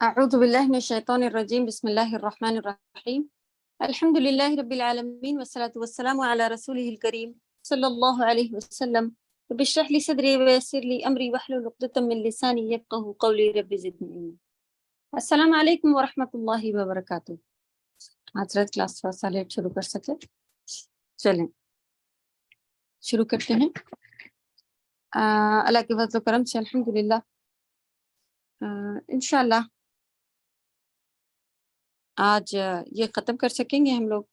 اعوذ باللہ من الشیطان الرجیم بسم اللہ الرحمن الرحیم الحمد للہ رب العالمین والصلاة والسلام علی رسولہ الکریم صلی اللہ علیہ وسلم رب اشرح لی صدری ویسر لی امری واحلل عقدۃ من لسانی یفقہوا قولی رب زدنی علما۔ السلام علیکم ورحمۃ اللہ وبرکاتہ۔ حضرت کلاس تھوڑا سا لیٹ شروع کر سکے، چلیں شروع کرتے ہیں۔ اللہ کے فضل و کرم سے الحمدللہ انشاءاللہ آج یہ ختم کر سکیں گے ہم لوگ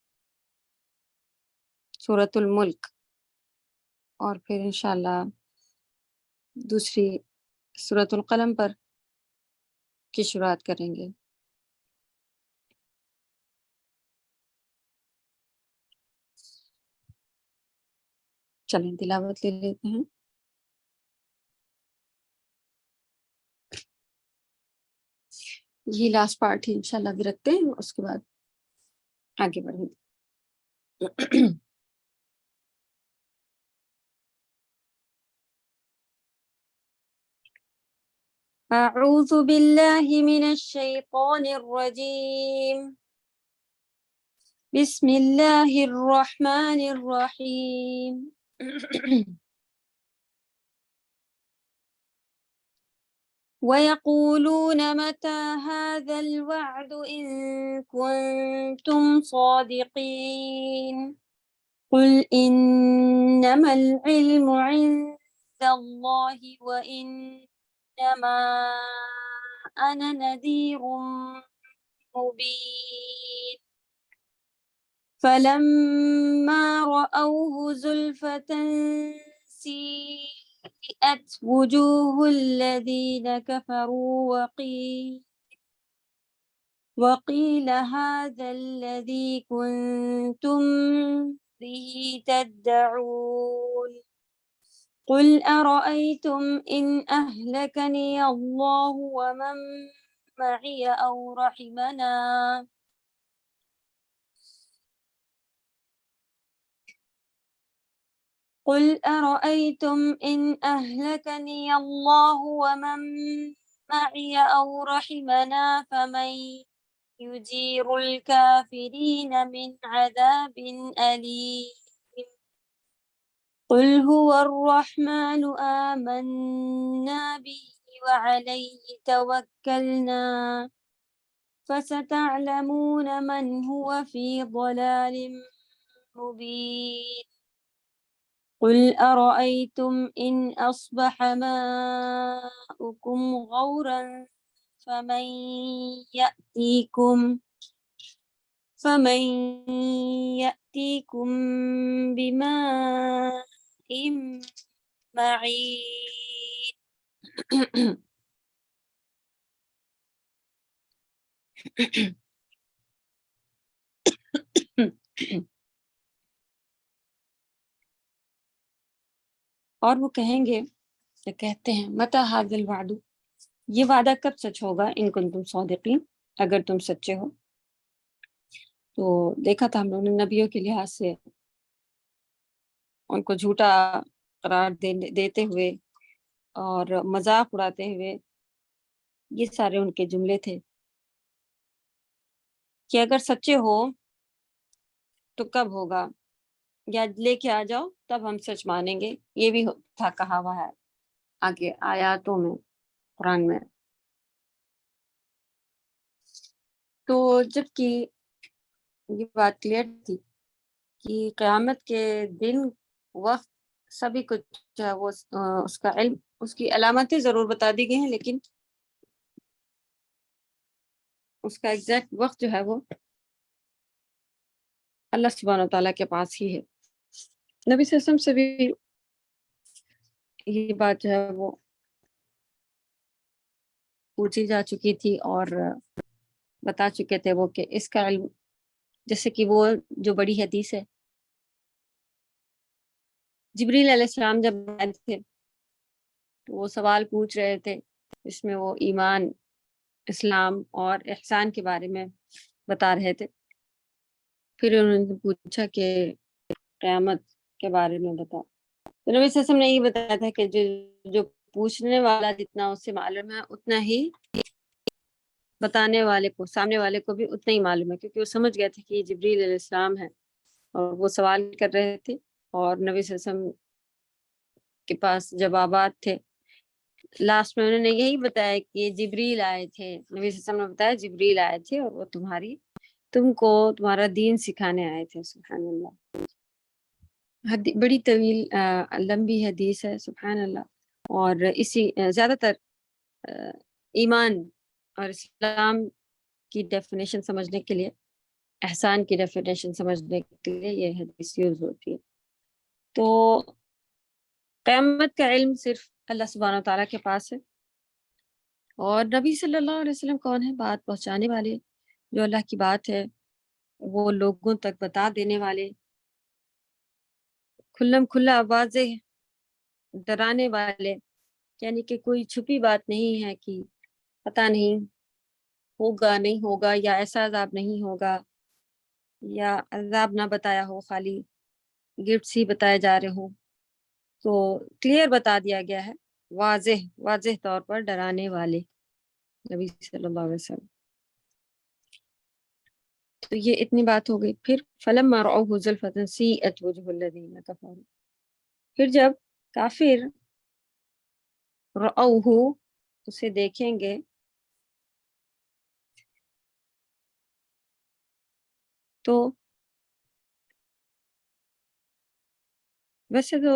سورۃ الملک، اور پھر انشاءاللہ دوسری سورۃ القلم پر کی شروعات کریں گے۔ چلیں تلاوت لے لیتے ہیں۔ یہ لاسٹ پارٹ ہی انشاءاللہ بھی رکھتے ہیں، اس کے بعد آگے بڑھیں گے۔ اعوذ باللہ من الشیطان الرجیم، بسم اللہ الرحمن الرحیم۔ وَيَقُولُونَ مَتَى هَذَا الْوَعْدُ إِن كُنتُمْ صَادِقِينَ قُلْ إِنَّمَا الْعِلْمُ عِندَ اللَّهِ وَإِنَّمَا أَنَا نَذِيرٌ مُبِينٌ فَلَمَّا رَأَوْهُ زُلْفَةً سِيئَتْ وُجُوهُ الَّذِينَ كَفَرُوا وَقِيلَ هَذَا الَّذِي كُنتُم بِهِ تَدَّعُونَ قُلْ أَرَأَيْتُمْ إِنْ أَهْلَكَنِيَ اللَّهُ وَمَن مَّعِيَ أَوْ رَحِمَنَا قل أرأيتم إن أهلكني الله ومن معي أو رحمنا فمن يجير الكافرين من عذاب أليم قل هو الرحمن آمنا به وعليه توكلنا فستعلمون من هو في ضلال مبين قل أرأيتم إن أصبح ماؤكم غورا فمن يأتيكم بماء معين اور وہ کہیں گے، یا کہتے ہیں، متی ھذا الوعد، یہ وعدہ کب سچ ہوگا، ان کنتم صادقین، اگر تم سچے ہو۔ تو دیکھا تھا ہم لوگوں نے نبیوں کے لحاظ سے ان کو جھوٹا قرار دیتے ہوئے اور مذاق اڑاتے ہوئے، یہ سارے ان کے جملے تھے کہ اگر سچے ہو تو کب ہوگا، یا لے کے آ جاؤ تب ہم سچ مانیں گے، یہ بھی تھا کہا ہوا ہے آگے آیاتوں میں قرآن میں۔ تو جب کہ یہ بات کلیئر تھی کہ قیامت کے دن وقت سبھی کچھ جو ہے وہ اس کا علم، اس کی علامتیں ضرور بتا دی گئی ہیں، لیکن اس کا ایگزیکٹ وقت جو ہے وہ اللہ سبحانہ وتعالیٰ کے پاس ہی ہے۔ نبی صلی اللہ علیہ وسلم سے بھی یہ بات جو ہے وہ پوچھی جا چکی تھی اور بتا چکے تھے وہ کہ اس کا علم، جیسے کہ وہ جو بڑی حدیث ہے، جبریل علیہ السلام جب آئے تھے تو وہ سوال پوچھ رہے تھے، اس میں وہ ایمان، اسلام اور احسان کے بارے میں بتا رہے تھے۔ پھر انہوں نے پوچھا کہ قیامت کے بارے میں بتا، تو نبی صلی اللہ علیہ وسلم نے یہ بتایا تھا کہ جو پوچھنے والا جتنا اس سے معلوم ہے اتنا ہی بتانے والے کو، سامنے والے کو بھی اتنا ہی معلوم ہے، کیونکہ وہ سمجھ گئے تھے کہ یہ جبریل علیہ السلام ہے، اور وہ سوال کر رہے تھے، اور نبی صلی اللہ علیہ وسلم کے پاس جوابات تھے۔ لاسٹ میں انہوں نے یہی بتایا کہ یہ جبریل آئے تھے، نبی صلی اللہ علیہ وسلم نے بتایا جبریل آئے تھے اور وہ تم کو تمہارا دین سکھانے آئے تھے۔ سبحان اللہ، بڑی طویل لمبی حدیث ہے، سبحان اللہ۔ اور اسی زیادہ تر ایمان اور اسلام کی ڈیفینیشن سمجھنے کے لیے، احسان کی ڈیفینیشن سمجھنے کے لیے یہ حدیث یوز ہوتی ہے۔ تو قیامت کا علم صرف اللہ سبحانہ و تعالیٰ کے پاس ہے، اور نبی صلی اللہ علیہ وسلم کون ہے؟ بات پہنچانے والے، جو اللہ کی بات ہے وہ لوگوں تک بتا دینے والے، کھلم کھلا واضح ڈرانے والے، یعنی کہ کوئی چھپی بات نہیں ہے کہ پتہ نہیں ہوگا نہیں ہوگا، یا ایسا عذاب نہیں ہوگا، یا عذاب نہ بتایا ہو، خالی گفٹس ہی بتائے جا رہے ہوں۔ تو کلیئر بتا دیا گیا ہے، واضح واضح طور پر ڈرانے والے نبی صلی اللہ علیہ وسلم۔ تو یہ اتنی بات ہو گئی۔ پھر فلما رأوه زلفة سیئت وجہ الذین کفروا، پھر جب کافر رأوه اسے دیکھیں گے، تو ویسے تو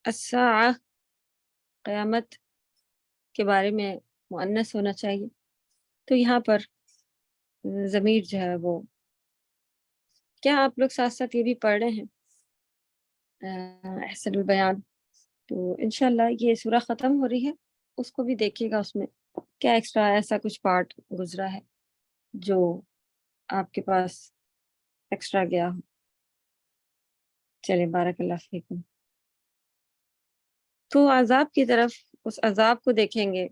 الساعہ قیامت کے بارے میں مؤنث ہونا چاہیے، تو یہاں پر ضمیر جو ہے وہ، کیا آپ لوگ ساتھ ساتھ یہ بھی پڑھ رہے ہیں احسن البیان؟ تو انشاءاللہ یہ سورہ ختم ہو رہی ہے، اس کو بھی دیکھیے گا، اس میں کیا ایکسٹرا ایسا کچھ پارٹ گزرا ہے جو آپ کے پاس ایکسٹرا گیا ہو۔ چلے، بارک اللہ فیکم۔ تو عذاب کی طرف، اس عذاب کو دیکھیں گے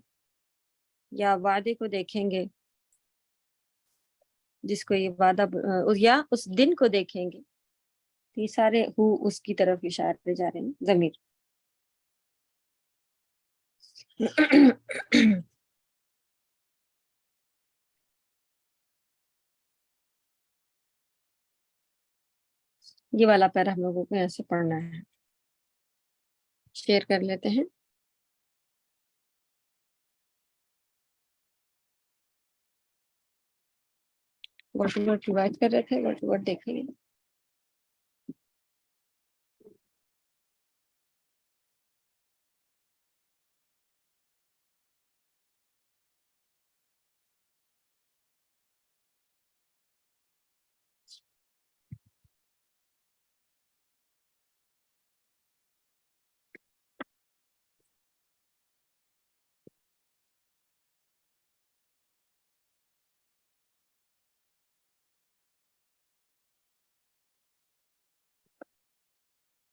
یا وعدے کو دیکھیں گے جس کو یہ وعدہ یا اس دن کو دیکھیں گے، یہ سارے اس کی طرف اشارے جا رہے ہیں، ضمیر۔ یہ والا پیرا ہم لوگوں کو ایسے پڑھنا ہے، شیئر کر لیتے ہیں۔ ورڈ ٹو ورڈ ریوائز کر رہے تھے، ورڈ ٹو ورڈ دیکھیں گے۔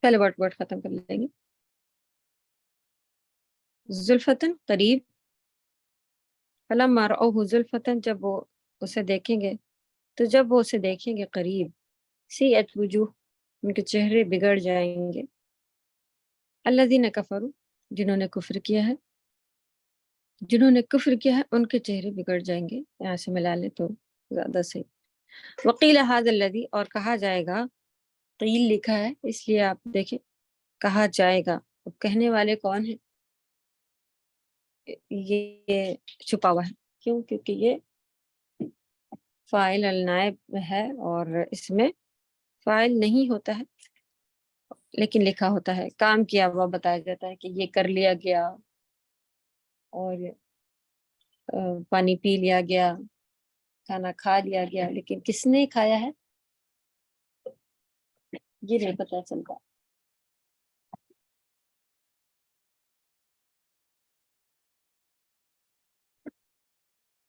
پہلے ورڈ ورڈ ختم کر لیں گے۔ زلفتن قریب، فلما رأوه زلفتن جب وہ اسے دیکھیں گے، تو جب وہ اسے دیکھیں گے قریب، سیئت وجوہ ان کے چہرے بگڑ جائیں گے، الذین کفروا جنہوں نے کفر کیا ہے، جنہوں نے کفر کیا ہے ان کے چہرے بگڑ جائیں گے، یہاں سے ملا لیں تو زیادہ صحیح۔ وقیل ھذا الذی، اور کہا جائے گا، قیل لکھا ہے اس لیے آپ دیکھیں، کہا جائے گا، اب کہنے والے کون ہیں؟ یہ چھپا ہوا ہے، کیوں؟ کیونکہ یہ فاعل النائب ہے، اور اس میں فاعل نہیں ہوتا ہے لیکن لکھا ہوتا ہے، کام کیا ہوا بتایا جاتا ہے کہ یہ کر لیا گیا، اور پانی پی لیا گیا، کھانا کھا لیا گیا، لیکن کس نے کھایا ہے یہ نہیں پتا چلتا۔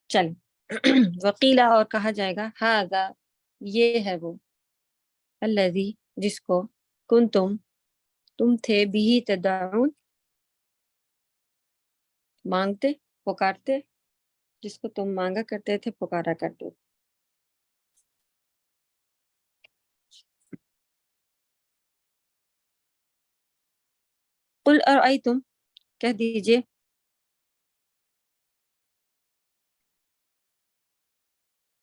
چل وکیلا، اور کہا جائے گا، ہاذا یہ ہے وہ، الذی جس کو، تم تھے بھی تدعون مانگتے پکارتے، جس کو تم مانگا کرتے تھے، پکارا کرتے تھے۔ قل ارأیتم، کہہ دیجئے،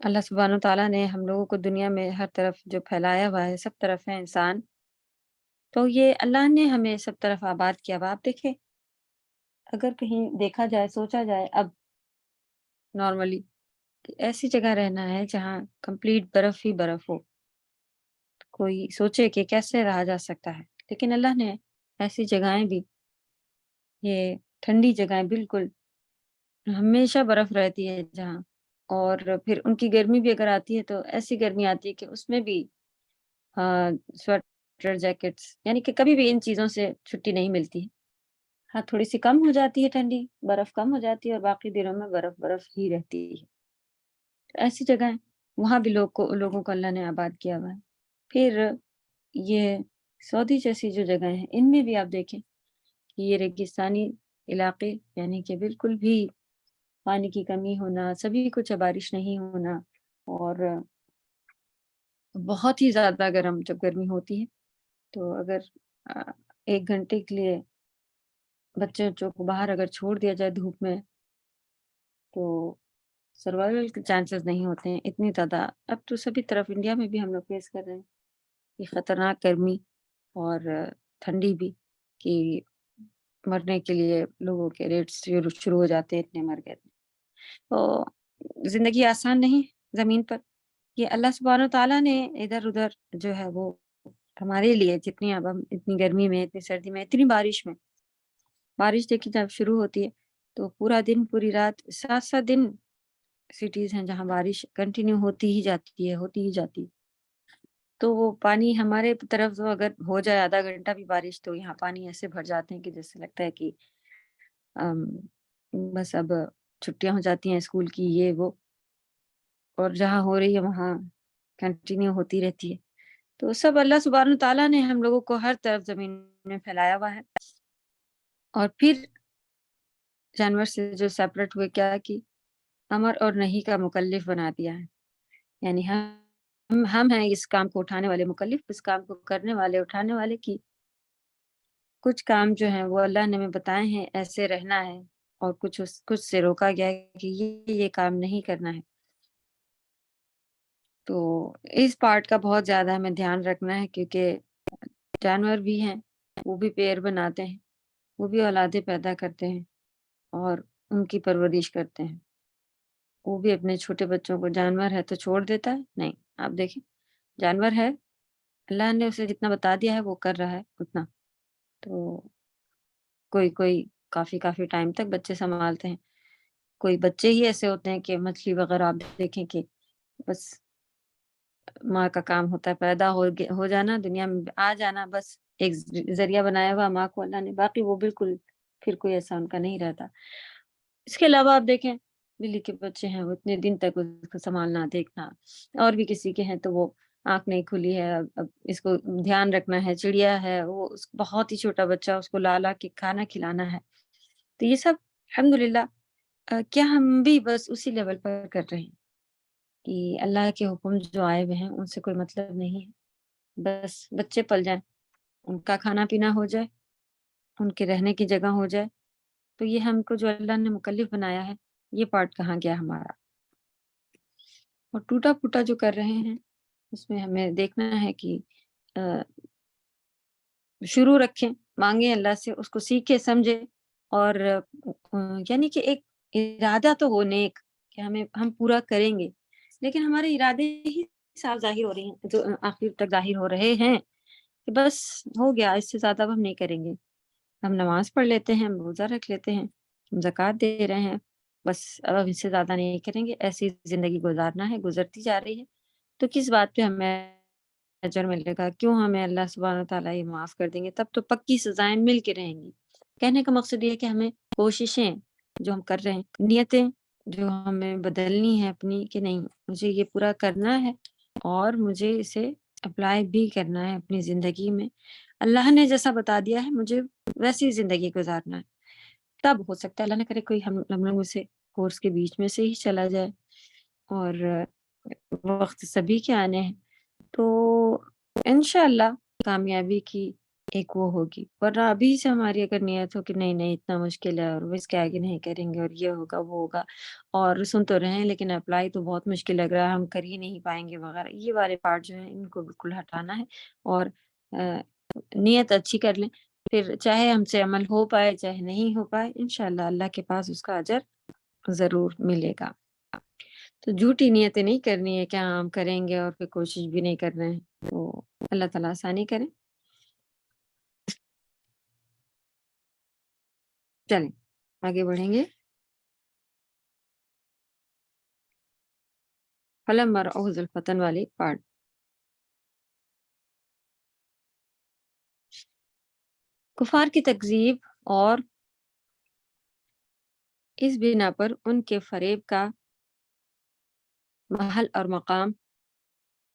اللہ سبحانہ تعالیٰ نے ہم لوگوں کو دنیا میں ہر طرف جو پھیلایا ہوا ہے، سب طرف ہے انسان، تو یہ اللہ نے ہمیں سب طرف آباد کیا ہوا۔ آپ دیکھیں، اگر کہیں دیکھا جائے، سوچا جائے اب نارملی کہ ایسی جگہ رہنا ہے جہاں کمپلیٹ برف ہی برف ہو، کوئی سوچے کہ کیسے رہا جا سکتا ہے، لیکن اللہ نے ایسی جگہیں بھی، یہ ٹھنڈی جگہیں بالکل ہمیشہ برف رہتی ہے جہاں، اور پھر ان کی گرمی بھی اگر آتی ہے تو ایسی گرمی آتی ہے کہ اس میں بھی سویٹر جیکٹس، یعنی کہ کبھی بھی ان چیزوں سے چھٹی نہیں ملتی ہے۔ ہاں، تھوڑی سی کم ہو جاتی ہے ٹھنڈی، برف کم ہو جاتی ہے اور باقی دنوں میں برف برف ہی رہتی ہے۔ ایسی جگہیں وہاں بھی لوگوں کو اللہ نے آباد کیا ہوا ہے۔ پھر یہ سعودی جیسی جو جگہیں ہیں ان میں بھی آپ دیکھیں کہ یہ ریگستانی علاقے، یعنی کہ بالکل بھی پانی کی کمی ہونا، سبھی کچھ بارش نہیں ہونا، اور بہت ہی زیادہ جب گرمی ہوتی ہے تو اگر آ، 1 گھنٹے کے لیے بچوں کو باہر اگر چھوڑ دیا جائے دھوپ میں تو سروائیول کے چانسز نہیں ہوتے ہیں اتنی زیادہ۔ اب تو سبھی طرف انڈیا میں بھی ہم لوگ فیس کر رہے ہیں یہ خطرناک گرمی اور ٹھنڈی بھی، کہ مرنے کے لیے لوگوں کے ریٹس شروع ہو جاتے ہیں، اتنے مر گئے تھے۔ تو زندگی آسان نہیں زمین پر، یہ اللہ سبحانہ تعالیٰ نے ادھر ادھر جو ہے وہ ہمارے لیے، جتنی اب ہم اتنی گرمی میں، اتنی سردی میں، اتنی بارش میں، بارش دیکھیے جب شروع ہوتی ہے تو پورا دن پوری رات 7 7 دن سٹیز ہیں جہاں بارش کنٹینیو ہوتی ہی جاتی ہے، ہوتی ہی جاتی ہے۔ تو وہ پانی ہمارے طرف تو اگر ہو جائے آدھا گھنٹہ بھی بارش تو یہاں پانی ایسے بھر جاتے ہیں کہ جیسے لگتا ہے کہ ام، بس اب چھٹیاں ہو جاتی ہیں اسکول کی، یہ وہ، اور جہاں ہو رہی ہے وہاں کنٹینیو ہوتی رہتی ہے۔ تو سب اللہ سبحانہ تعالیٰ نے ہم لوگوں کو ہر طرف زمین میں پھیلایا ہوا ہے، اور پھر جانور سے جو سیپریٹ ہوئے کیا کہ امر اور نہیں کا مکلف بنا دیا ہے، یعنی ہم ہیں اس کام کو اٹھانے والے مکلف، اس کام کو کرنے والے، اٹھانے والے کی کچھ کام جو ہیں وہ اللہ نے ہمیں بتائے ہیں ایسے رہنا ہے، اور کچھ سے روکا گیا ہے کہ یہ کام نہیں کرنا ہے۔ تو اس پارٹ کا بہت زیادہ ہمیں دھیان رکھنا ہے، کیونکہ جانور بھی ہیں، وہ بھی پیر بناتے ہیں، وہ بھی اولادیں پیدا کرتے ہیں اور ان کی پرورش کرتے ہیں۔ وہ بھی اپنے چھوٹے بچوں کو، جانور ہے تو چھوڑ دیتا ہے نہیں، آپ دیکھیں جانور ہے، اللہ نے اسے جتنا بتا دیا ہے وہ کر رہا ہے اتنا، تو کوئی کافی ٹائم تک بچے سنبھالتے ہیں، کوئی بچے ہی ایسے ہوتے ہیں کہ مچھلی وغیرہ آپ دیکھیں کہ بس ماں کا کام ہوتا ہے پیدا ہو جانا، دنیا میں آ جانا، بس ایک ذریعہ بنایا ہوا ماں کو اللہ نے، باقی وہ بالکل پھر کوئی ایسا ان کا نہیں رہتا۔ اس کے علاوہ آپ دیکھیں بلی کے بچے ہیں، وہ اتنے دن تک اس کو سنبھالنا، دیکھنا، اور بھی کسی کے ہیں تو وہ آنکھ نہیں کھلی ہے، اب اس کو دھیان رکھنا ہے، چڑیا ہے وہ بہت ہی چھوٹا بچہ، اس کو لا لا کے کھانا کھلانا ہے۔ تو یہ سب الحمدللہ کیا ہم بھی بس اسی لیول پر کر رہے ہیں کہ اللہ کے حکم جو آئے ہوئے ہیں ان سے کوئی مطلب نہیں ہے، بس بچے پل جائیں، ان کا کھانا پینا ہو جائے، ان کے رہنے کی جگہ ہو جائے، تو یہ ہم کو جو اللہ نے مکلف بنایا ہے یہ پارٹ کہاں گیا ہمارا؟ اور ٹوٹا پھوٹا جو کر رہے ہیں اس میں ہمیں دیکھنا ہے کہ شروع رکھیں، مانگیں اللہ سے، اس کو سیکھے سمجھے، اور یعنی کہ ایک ارادہ تو ہو نیک کہ ہم پورا کریں گے، لیکن ہمارے ارادے ہی صاف ظاہر ہو رہے ہیں، جو آخر تک ظاہر ہو رہے ہیں کہ بس ہو گیا، اس سے زیادہ اب ہم نہیں کریں گے، ہم نماز پڑھ لیتے ہیں، ہم روزہ رکھ لیتے ہیں، ہم زکوٰۃ دے رہے ہیں، بس اب اس سے زیادہ نہیں کریں گے، ایسی زندگی گزارنا ہے، گزرتی جا رہی ہے، تو کس بات پہ ہمیں اجر ملے گا؟ کیوں ہمیں اللہ سبحانہ تعالیٰ یہ معاف کر دیں گے؟ تب تو پکی سزائیں مل کے رہیں گی۔ کہنے کا مقصد یہ ہے کہ ہمیں کوششیں جو ہم کر رہے ہیں، نیتیں جو ہمیں بدلنی ہے اپنی، کہ نہیں مجھے یہ پورا کرنا ہے اور مجھے اسے اپلائی بھی کرنا ہے اپنی زندگی میں، اللہ نے جیسا بتا دیا ہے مجھے ویسی زندگی گزارنا ہے۔ تب ہو سکتا ہے، اللہ نہ کرے کوئی ہم لوگوں سے کورس کے بیچ میں سے ہی چلا جائے اور وقت سبھی کے آنے ہیں، تو انشاءاللہ کامیابی کی ایک وہ ہوگی، ورنہ ابھی سے ہماری اگر نیت ہو کہ نہیں نہیں اتنا مشکل ہے اور وہ اس کے آگے نہیں کریں گے اور یہ ہوگا وہ ہوگا، اور سن تو رہے ہیں لیکن اپلائی تو بہت مشکل لگ رہا ہے، ہم کر ہی نہیں پائیں گے وغیرہ، یہ والے پارٹ جو ہیں ان کو بالکل ہٹانا ہے، اور نیت اچھی کر لیں، پھر چاہے ہم سے عمل ہو پائے چاہے نہیں ہو پائے، انشاءاللہ اللہ کے پاس اس کا اجر ضرور ملے گا۔ تو جھوٹی نیتیں نہیں کرنی ہے، کیا ہم کریں گے اور پھر کوشش بھی نہیں کر رہے ہیں، تو اللہ تعالیٰ آسانی کریں۔ چلیں آگے بڑھیں گے۔ فلم اور الفتن والی پارٹ۔ کفار کی تکذیب اور اس بنا پر ان کے فریب کا محل اور مقام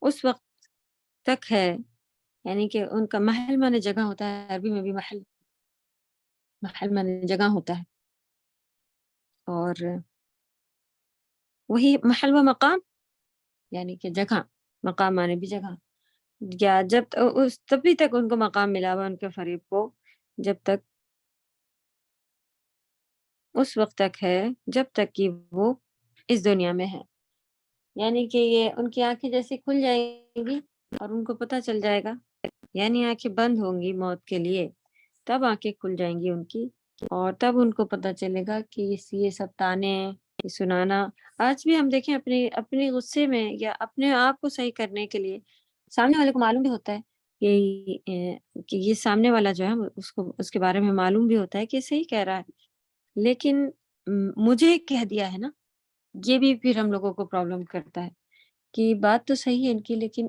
اس وقت تک ہے، یعنی کہ ان کا محل مانے جگہ ہوتا ہے، عربی میں بھی محل مانے جگہ ہوتا ہے، اور وہی محل و مقام یعنی کہ جگہ، مقام مانے بھی جگہ، یا تبھی تک ان کو مقام ملا ہوا ان کے فریب کو جب تک اس وقت تک ہے جب تک کہ وہ اس دنیا میں ہے، یعنی کہ یہ ان کی آنکھیں جیسے کھل جائیں گی اور ان کو پتہ چل جائے گا، یعنی آنکھیں بند ہوں گی موت کے لیے، تب آنکھیں کھل جائیں گی ان کی، اور تب ان کو پتہ چلے گا کہ یہ سب تانے یہ سنانا، آج بھی ہم دیکھیں اپنے غصے میں یا اپنے آپ کو صحیح کرنے کے لیے سامنے والے کو معلوم بھی ہوتا ہے کہ یہ سامنے والا جو ہے اس کے بارے میں معلوم بھی ہوتا ہے کہ صحیح کہہ رہا ہے، لیکن مجھے کہہ دیا ہے نا، یہ بھی پھر ہم لوگوں کو پرابلم کرتا ہے کہ بات تو صحیح ہے ان کی، لیکن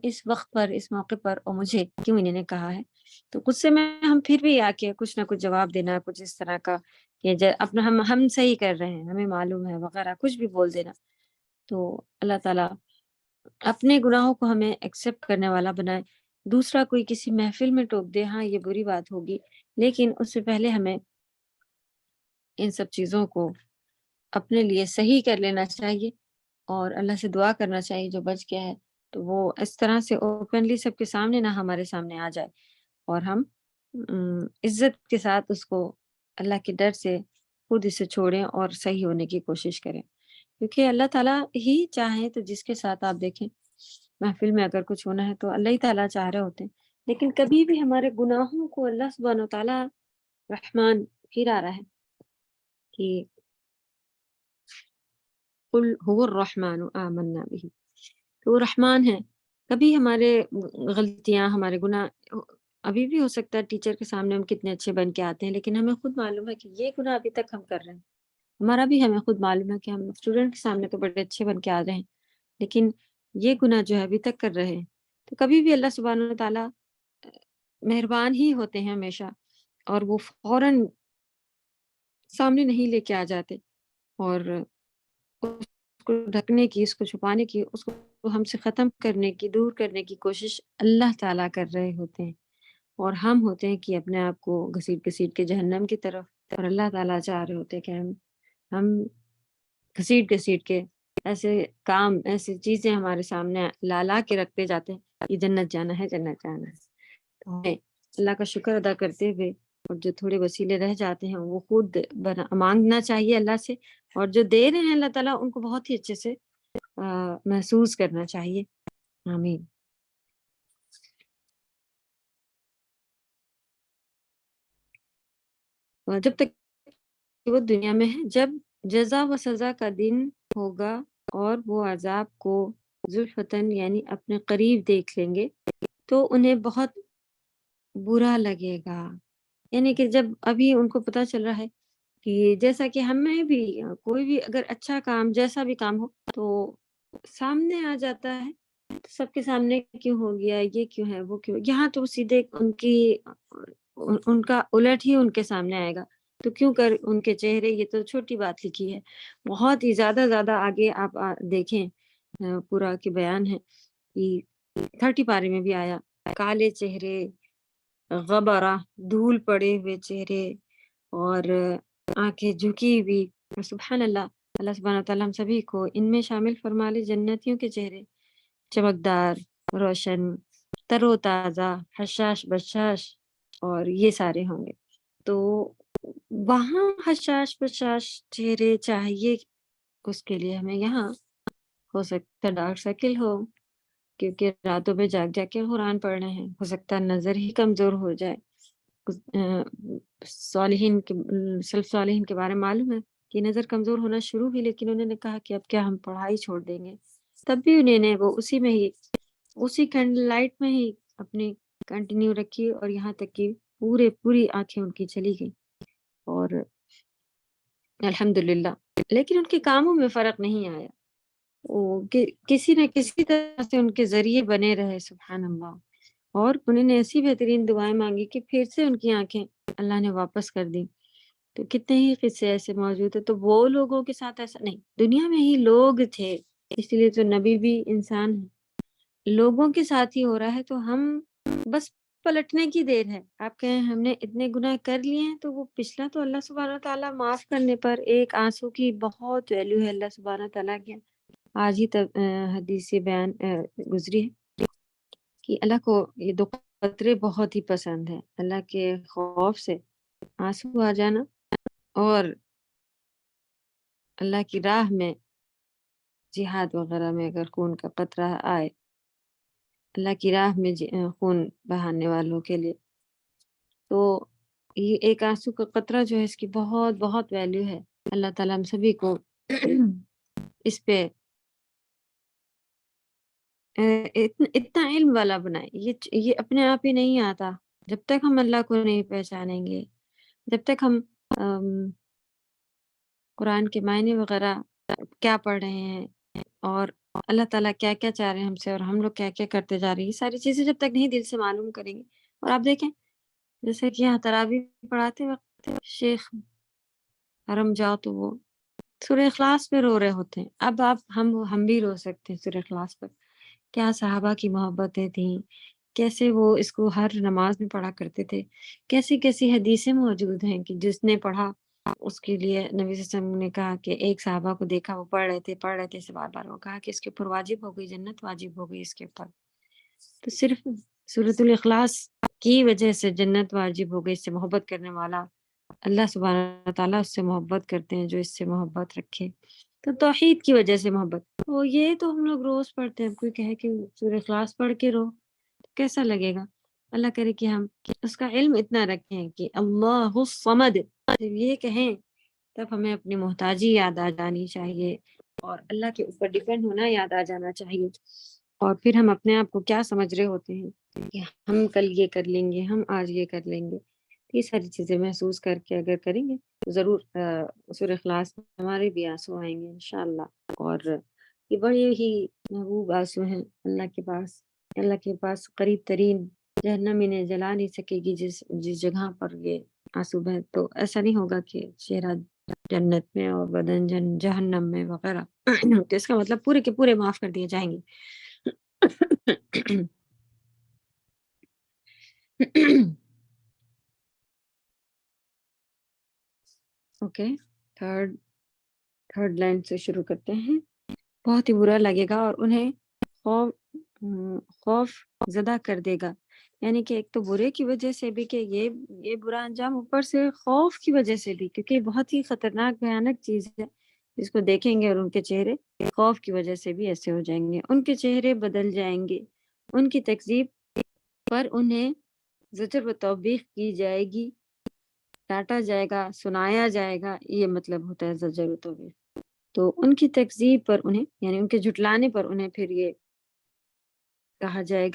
اس وقت پر اس موقع پر اور مجھے کیوں انہوں نے کہا ہے، تو غصے میں ہم پھر بھی آ کے کچھ نہ کچھ جواب دینا، کچھ اس طرح کا کہ اپنا ہم صحیح کر رہے ہیں ہمیں معلوم ہے وغیرہ کچھ بھی بول دینا، تو اللہ تعالیٰ اپنے گناہوں کو ہمیں ایکسیپٹ کرنے والا بنائے۔ دوسرا کوئی کسی محفل میں ٹوک دے، ہاں یہ بری بات ہوگی، لیکن اس سے پہلے ہمیں ان سب چیزوں کو اپنے لیے صحیح کر لینا چاہیے اور اللہ سے دعا کرنا چاہیے جو بچ گیا ہے تو وہ اس طرح سے اوپنلی سب کے سامنے نہ ہمارے سامنے آ جائے، اور ہم عزت کے ساتھ اس کو اللہ کے ڈر سے خود اسے چھوڑیں اور صحیح ہونے کی کوشش کریں، کیونکہ اللہ تعالیٰ ہی چاہیں تو جس کے ساتھ آپ دیکھیں محفل میں اگر کچھ ہونا ہے تو اللہ ہی تعالیٰ چاہ رہے ہوتے ہیں، لیکن کبھی بھی ہمارے گناہوں کو اللہ سبحانہ و تعالیٰ رحمان پھر آ رہا ہے کہ قل هو الرحمن آمنا به، تو وہ رحمان ہے، کبھی ہمارے غلطیاں ہمارے گناہ ابھی بھی ہو سکتا ہے ٹیچر کے سامنے ہم کتنے اچھے بن کے آتے ہیں، لیکن ہمیں خود معلوم ہے کہ یہ گناہ ابھی تک ہم کر رہے ہیں، ہمارا بھی ہمیں خود معلوم ہے کہ ہم اسٹوڈنٹ کے سامنے تو بڑے اچھے بن کے آ رہے ہیں، لیکن یہ گناہ جو ہے ابھی تک کر رہے ہیں، تو کبھی بھی اللہ سبحانہ و تعالیٰ مہربان ہی ہوتے ہیں ہمیشہ، اور وہ فوراً سامنے نہیں لے کے آ جاتے، اور اس کو ڈھکنے کی، اس کو چھپانے کی، اس کو ہم سے ختم کرنے کی، دور کرنے کی کوشش اللہ تعالیٰ کر رہے ہوتے ہیں، اور ہم ہوتے ہیں کہ اپنے آپ کو گھسیٹ گھسیٹ کے جہنم کی طرف، اور اللہ تعالیٰ چاہ رہے ہوتے ہیں کہ ہم گھسیٹ گھسیٹ کے ایسے کام ایسی چیزیں ہمارے سامنے لا کے رکھتے جاتے ہیں کہ جنت جانا ہے جنت جانا ہے، تو ہمیں اللہ کا شکر ادا کرتے ہوئے اور جو تھوڑے وسیلے رہ جاتے ہیں وہ خود مانگنا چاہیے اللہ سے، اور جو دے رہے ہیں اللہ تعالیٰ ان کو بہت ہی اچھے سے محسوس کرنا چاہیے۔ آمین۔ جب تک وہ دنیا میں ہے، جب جزا و سزا کا دن ہوگا اور وہ عذاب کو ذوالفتن یعنی اپنے قریب دیکھ لیں گے تو انہیں بہت برا لگے گا، یعنی کہ جب ابھی ان کو پتہ چل رہا ہے کہ جیسا کہ ہمیں بھی کوئی بھی اگر اچھا کام جیسا بھی کام ہو تو سامنے آ جاتا ہے، تو سب کے سامنے کیوں ہو گیا، یہ کیوں ہے وہ کیوں، یہاں تو سیدھے ان کا الٹ ہی ان کے سامنے آئے گا، تو کیوں کر ان کے چہرے، یہ تو چھوٹی بات لکھی ہے، بہت ہی زیادہ آگے آپ دیکھیں پورا کے بیان ہے کہ 30 پارے میں بھی آیا، کالے چہرے، غبرہ دھول پڑے ہوئے چہرے، اور آنکھیں جھکی ہوئی، سبحان اللہ، اللہ سبحانہ تعالیٰ ہم سبھی کو ان میں شامل فرما لے، جنتیوں کے چہرے چمکدار، روشن، تر و تازہ، حشاش بشاش، اور یہ سارے ہوں گے۔ تو وہاں حشاش بشاش چہرے چاہیے اس کے لیے ہمیں، یہاں ہو سکتا ہے ڈارک سرکل ہو، کیونکہ راتوں میں جاگ جا کے قرآن پڑھ رہے ہیں، ہو سکتا ہے نظر ہی کمزور ہو جائے۔ صالحین کے سلف صالحین کے بارے میں معلوم ہے کہ نظر کمزور ہونا شروع ہوئی، لیکن انہوں نے کہا کہ اب کیا ہم پڑھائی چھوڑ دیں گے، تب بھی انہوں نے وہ اسی میں ہی، اسی کینڈل لائٹ میں ہی اپنی کنٹینیو رکھی، اور یہاں تک کہ پوری آنکھیں ان کی چلی گئی، اور الحمدللہ۔ لیکن ان کے کاموں میں فرق نہیں آیا، وہ کسی نہ کسی طرح سے ان کے ذریعے بنے رہے، سبحان اللہ۔ اور انہوں نے ایسی بہترین دعائیں مانگی کہ پھر سے ان کی آنکھیں اللہ نے واپس کر دی۔ تو کتنے ہی قصے ایسے موجود ہیں۔ تو وہ لوگوں کے ساتھ ایسا نہیں، دنیا میں ہی لوگ تھے، اس لیے تو نبی بھی انسان ہے، لوگوں کے ساتھ ہی ہو رہا ہے، تو ہم بس پلٹنے کی دیر ہے۔ آپ کہیں ہم نے اتنے گناہ کر لیے ہیں، تو وہ پچھلا تو اللہ سبحانہ تعالیٰ معاف کرنے پر، ایک آنسو کی بہت ویلیو ہے اللہ سبحانہ تعالیٰ کے۔ آج ہی تک حدیث بیان گزری ہے کہ اللہ کو یہ دو قطرے بہت ہی پسند ہیں، اللہ کے خوف سے آنسو آ جانا، اور اللہ کی راہ میں جہاد وغیرہ میں اگر خون کا قطرہ آئے، اللہ کی راہ میں خون بہانے والوں کے لیے، تو یہ ایک آنسو کا قطرہ جو ہے اس کی بہت بہت ویلیو ہے۔ اللہ تعالیٰ ہم سبھی کو اس پہ اتنا علم والا بنائے۔ یہ اپنے آپ ہی نہیں آتا، جب تک ہم اللہ کو نہیں پہچانیں گے، جب تک ہم قرآن کے معنی وغیرہ کیا پڑھ رہے ہیں، اور اللہ تعالیٰ کیا کیا چاہ رہے ہیں ہم سے، اور ہم لوگ کیا کیا کرتے جا رہے ہیں، یہ ساری چیزیں جب تک نہیں دل سے معلوم کریں گے۔ اور آپ دیکھیں جیسے کہ یہاں تراویح پڑھاتے وقت شیخ حرم جاؤ تو وہ سورہ اخلاص پہ رو رہے ہوتے ہیں۔ اب ہم بھی رو سکتے ہیں سورہ اخلاص پر۔ کیا صحابہ کی محبتیں تھیں، کیسے وہ اس کو ہر نماز میں پڑھا کرتے تھے، کیسی کیسی حدیثیں موجود ہیں کہ جس نے پڑھا اس کے لیے نبی صلی اللہ علیہ وسلم نے کہا کہ ایک صحابہ کو دیکھا وہ پڑھ رہے تھے بار بار، وہ کہا کہ اس کے اوپر واجب ہو گئی جنت، واجب ہو گئی اس کے اوپر۔ تو صرف سورۃ الاخلاص کی وجہ سے جنت واجب ہو گئی، اس سے محبت کرنے والا اللہ سبحانہ تعالیٰ اس سے محبت کرتے ہیں جو اس سے محبت رکھے۔ تو توحید کی وجہ سے محبت، وہ یہ تو ہم لوگ روز پڑھتے ہیں، کوئی کہے کہ سورہ اخلاص پڑھ کے رو کیسا لگے گا؟ اللہ کرے کہ ہم اس کا علم اتنا رکھیں کہ اللہ الصمد، جب یہ کہیں تب ہمیں اپنی محتاجی یاد آ جانی چاہیے، اور اللہ کے اوپر ڈیپینڈ ہونا یاد آ جانا چاہیے، اور پھر ہم اپنے آپ کو کیا سمجھ رہے ہوتے ہیں کہ ہم کل یہ کر لیں گے، ہم آج یہ کر لیں گے۔ یہ ساری چیزیں محسوس کر کے اگر کریں گے تو ضرور سورہ اخلاص میں ہمارے بھی آنسو آئیں گے انشاءاللہ۔ اور یہ بڑے ہی محبوب آنسو ہیں اللہ کے پاس قریب ترین، جہنم انہیں جلا نہیں سکے گی جس جگہ پر یہ آنسو بہے۔ تو ایسا نہیں ہوگا کہ چہرہ جنت میں اور بدن جہنم میں وغیرہ، تو اس کا مطلب پورے کے پورے معاف کر دیے جائیں گے۔ اوکے، تھرڈ لائن سے شروع کرتے ہیں۔ بہت ہی برا لگے گا اور انہیں خوف زدہ کر دے گا، یعنی کہ ایک تو برے کی وجہ سے بھی کہ یہ برا انجام، اوپر سے خوف کی وجہ سے بھی، کیونکہ بہت ہی خطرناک بھیانک چیز ہے جس کو دیکھیں گے، اور ان کے چہرے خوف کی وجہ سے بھی ایسے ہو جائیں گے، ان کے چہرے بدل جائیں گے، ان کی تکذیب پر انہیں زجر و توبیخ کی جائے گی، ڈانٹا جائے گا، سنایا جائے گا، یہ مطلب ہوتا ہے زجر و توبیخ۔ تو ان کی تکذیب پر انہیں، یعنی ان کے جھٹلانے پر انہیں پھر یہ کہا جائے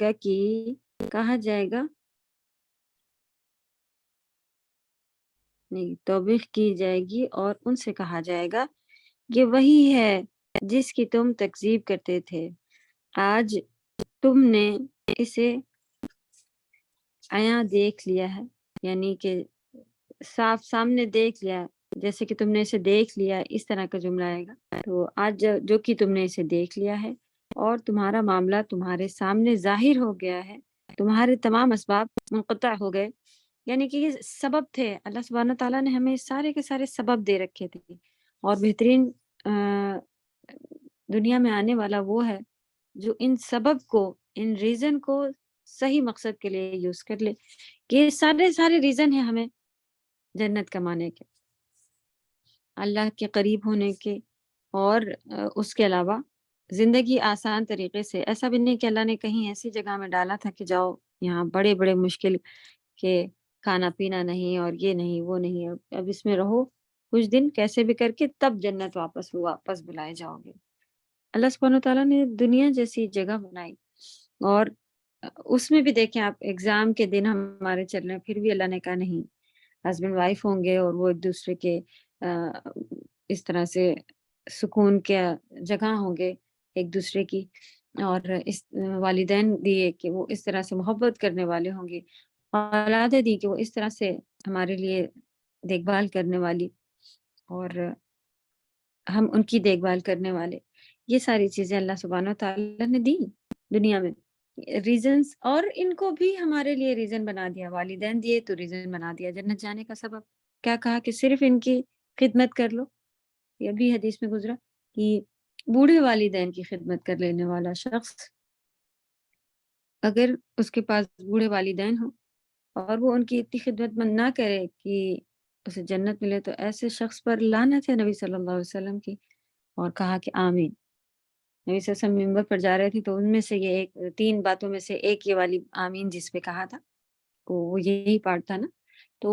گا نہیں، توبیخ کی جائے گی، اور ان سے کہا جائے گا یہ وہی ہے جس کی تم تکذیب کرتے تھے، آج تم نے اسے عیاں دیکھ لیا ہے، یعنی کہ صاف سامنے دیکھ لیا، جیسے کہ تم نے اسے دیکھ لیا، اس طرح کا جملہ آئے گا۔ تو آج جو کہ تم نے اسے دیکھ لیا ہے، اور تمہارا معاملہ تمہارے سامنے ظاہر ہو گیا ہے، تمہارے تمام اسباب منقطع ہو گئے، یعنی کہ یہ سبب تھے، اللہ سبحانہ تعالیٰ نے ہمیں سارے کے سارے سبب دے رکھے تھے، اور بہترین دنیا میں آنے والا وہ ہے جو ان سبب کو، ان ریزن کو صحیح مقصد کے لیے یوز کر لے، کہ یہ سارے ریزن ہیں ہمیں جنت کمانے کے، اللہ کے قریب ہونے کے، اور اس کے علاوہ زندگی آسان طریقے سے، ایسا بھی نہیں کہ اللہ نے کہیں ایسی جگہ میں ڈالا تھا کہ جاؤ یہاں بڑے بڑے مشکل کہ کھانا پینا نہیں اور یہ نہیں وہ نہیں، اب اس میں رہو کچھ دن کیسے بھی کر کے، تب جنت واپس بلائے جاؤ گے۔ اللہ سبحانہ وتعالیٰ نے دنیا جیسی جگہ بنائی، اور اس میں بھی دیکھیں آپ، ایگزام کے دن ہمارے چل رہے ہیں، پھر بھی اللہ نے کہا نہیں، ہسبینڈ وائف ہوں گے اور وہ ایک دوسرے کے اس طرح سے سکون کے جگہ ہوں گے ایک دوسرے کی، اور اس والدین دیے کہ وہ اس طرح سے محبت کرنے والے ہوں گے، اولادیں دی کہ وہ اس طرح سے ہمارے لیے دیکھ بھال کرنے والی، اور ہم ان کی دیکھ بھال کرنے والے، یہ ساری چیزیں اللہ سبحانہ و تعالیٰ نے دی دنیا میں ریزنز، اور ان کو بھی ہمارے لیے ریزن بنا دیا، والدین دیے تو ریزن بنا دیا جنت جانے کا سبب، کیا کہا کہ صرف ان کی خدمت کر لو، یہ بھی حدیث میں گزرا کہ بوڑھے والدین کی خدمت کر لینے والا شخص، اگر اس کے پاس بوڑھے والدین ہوں اور وہ ان کی اتنی خدمت مند نہ کرے کہ اسے جنت ملے، تو ایسے شخص پر لعنت ہے نبی صلی اللہ علیہ وسلم کی، اور کہا کہ آمین۔ نبی صلی اللہ علیہ وسلم منبر پر جا رہے تھے تو ان میں سے یہ 3 باتوں میں سے ایک یہ والی آمین جس پہ کہا تھا، وہ یہی پارٹ تھا نا، تو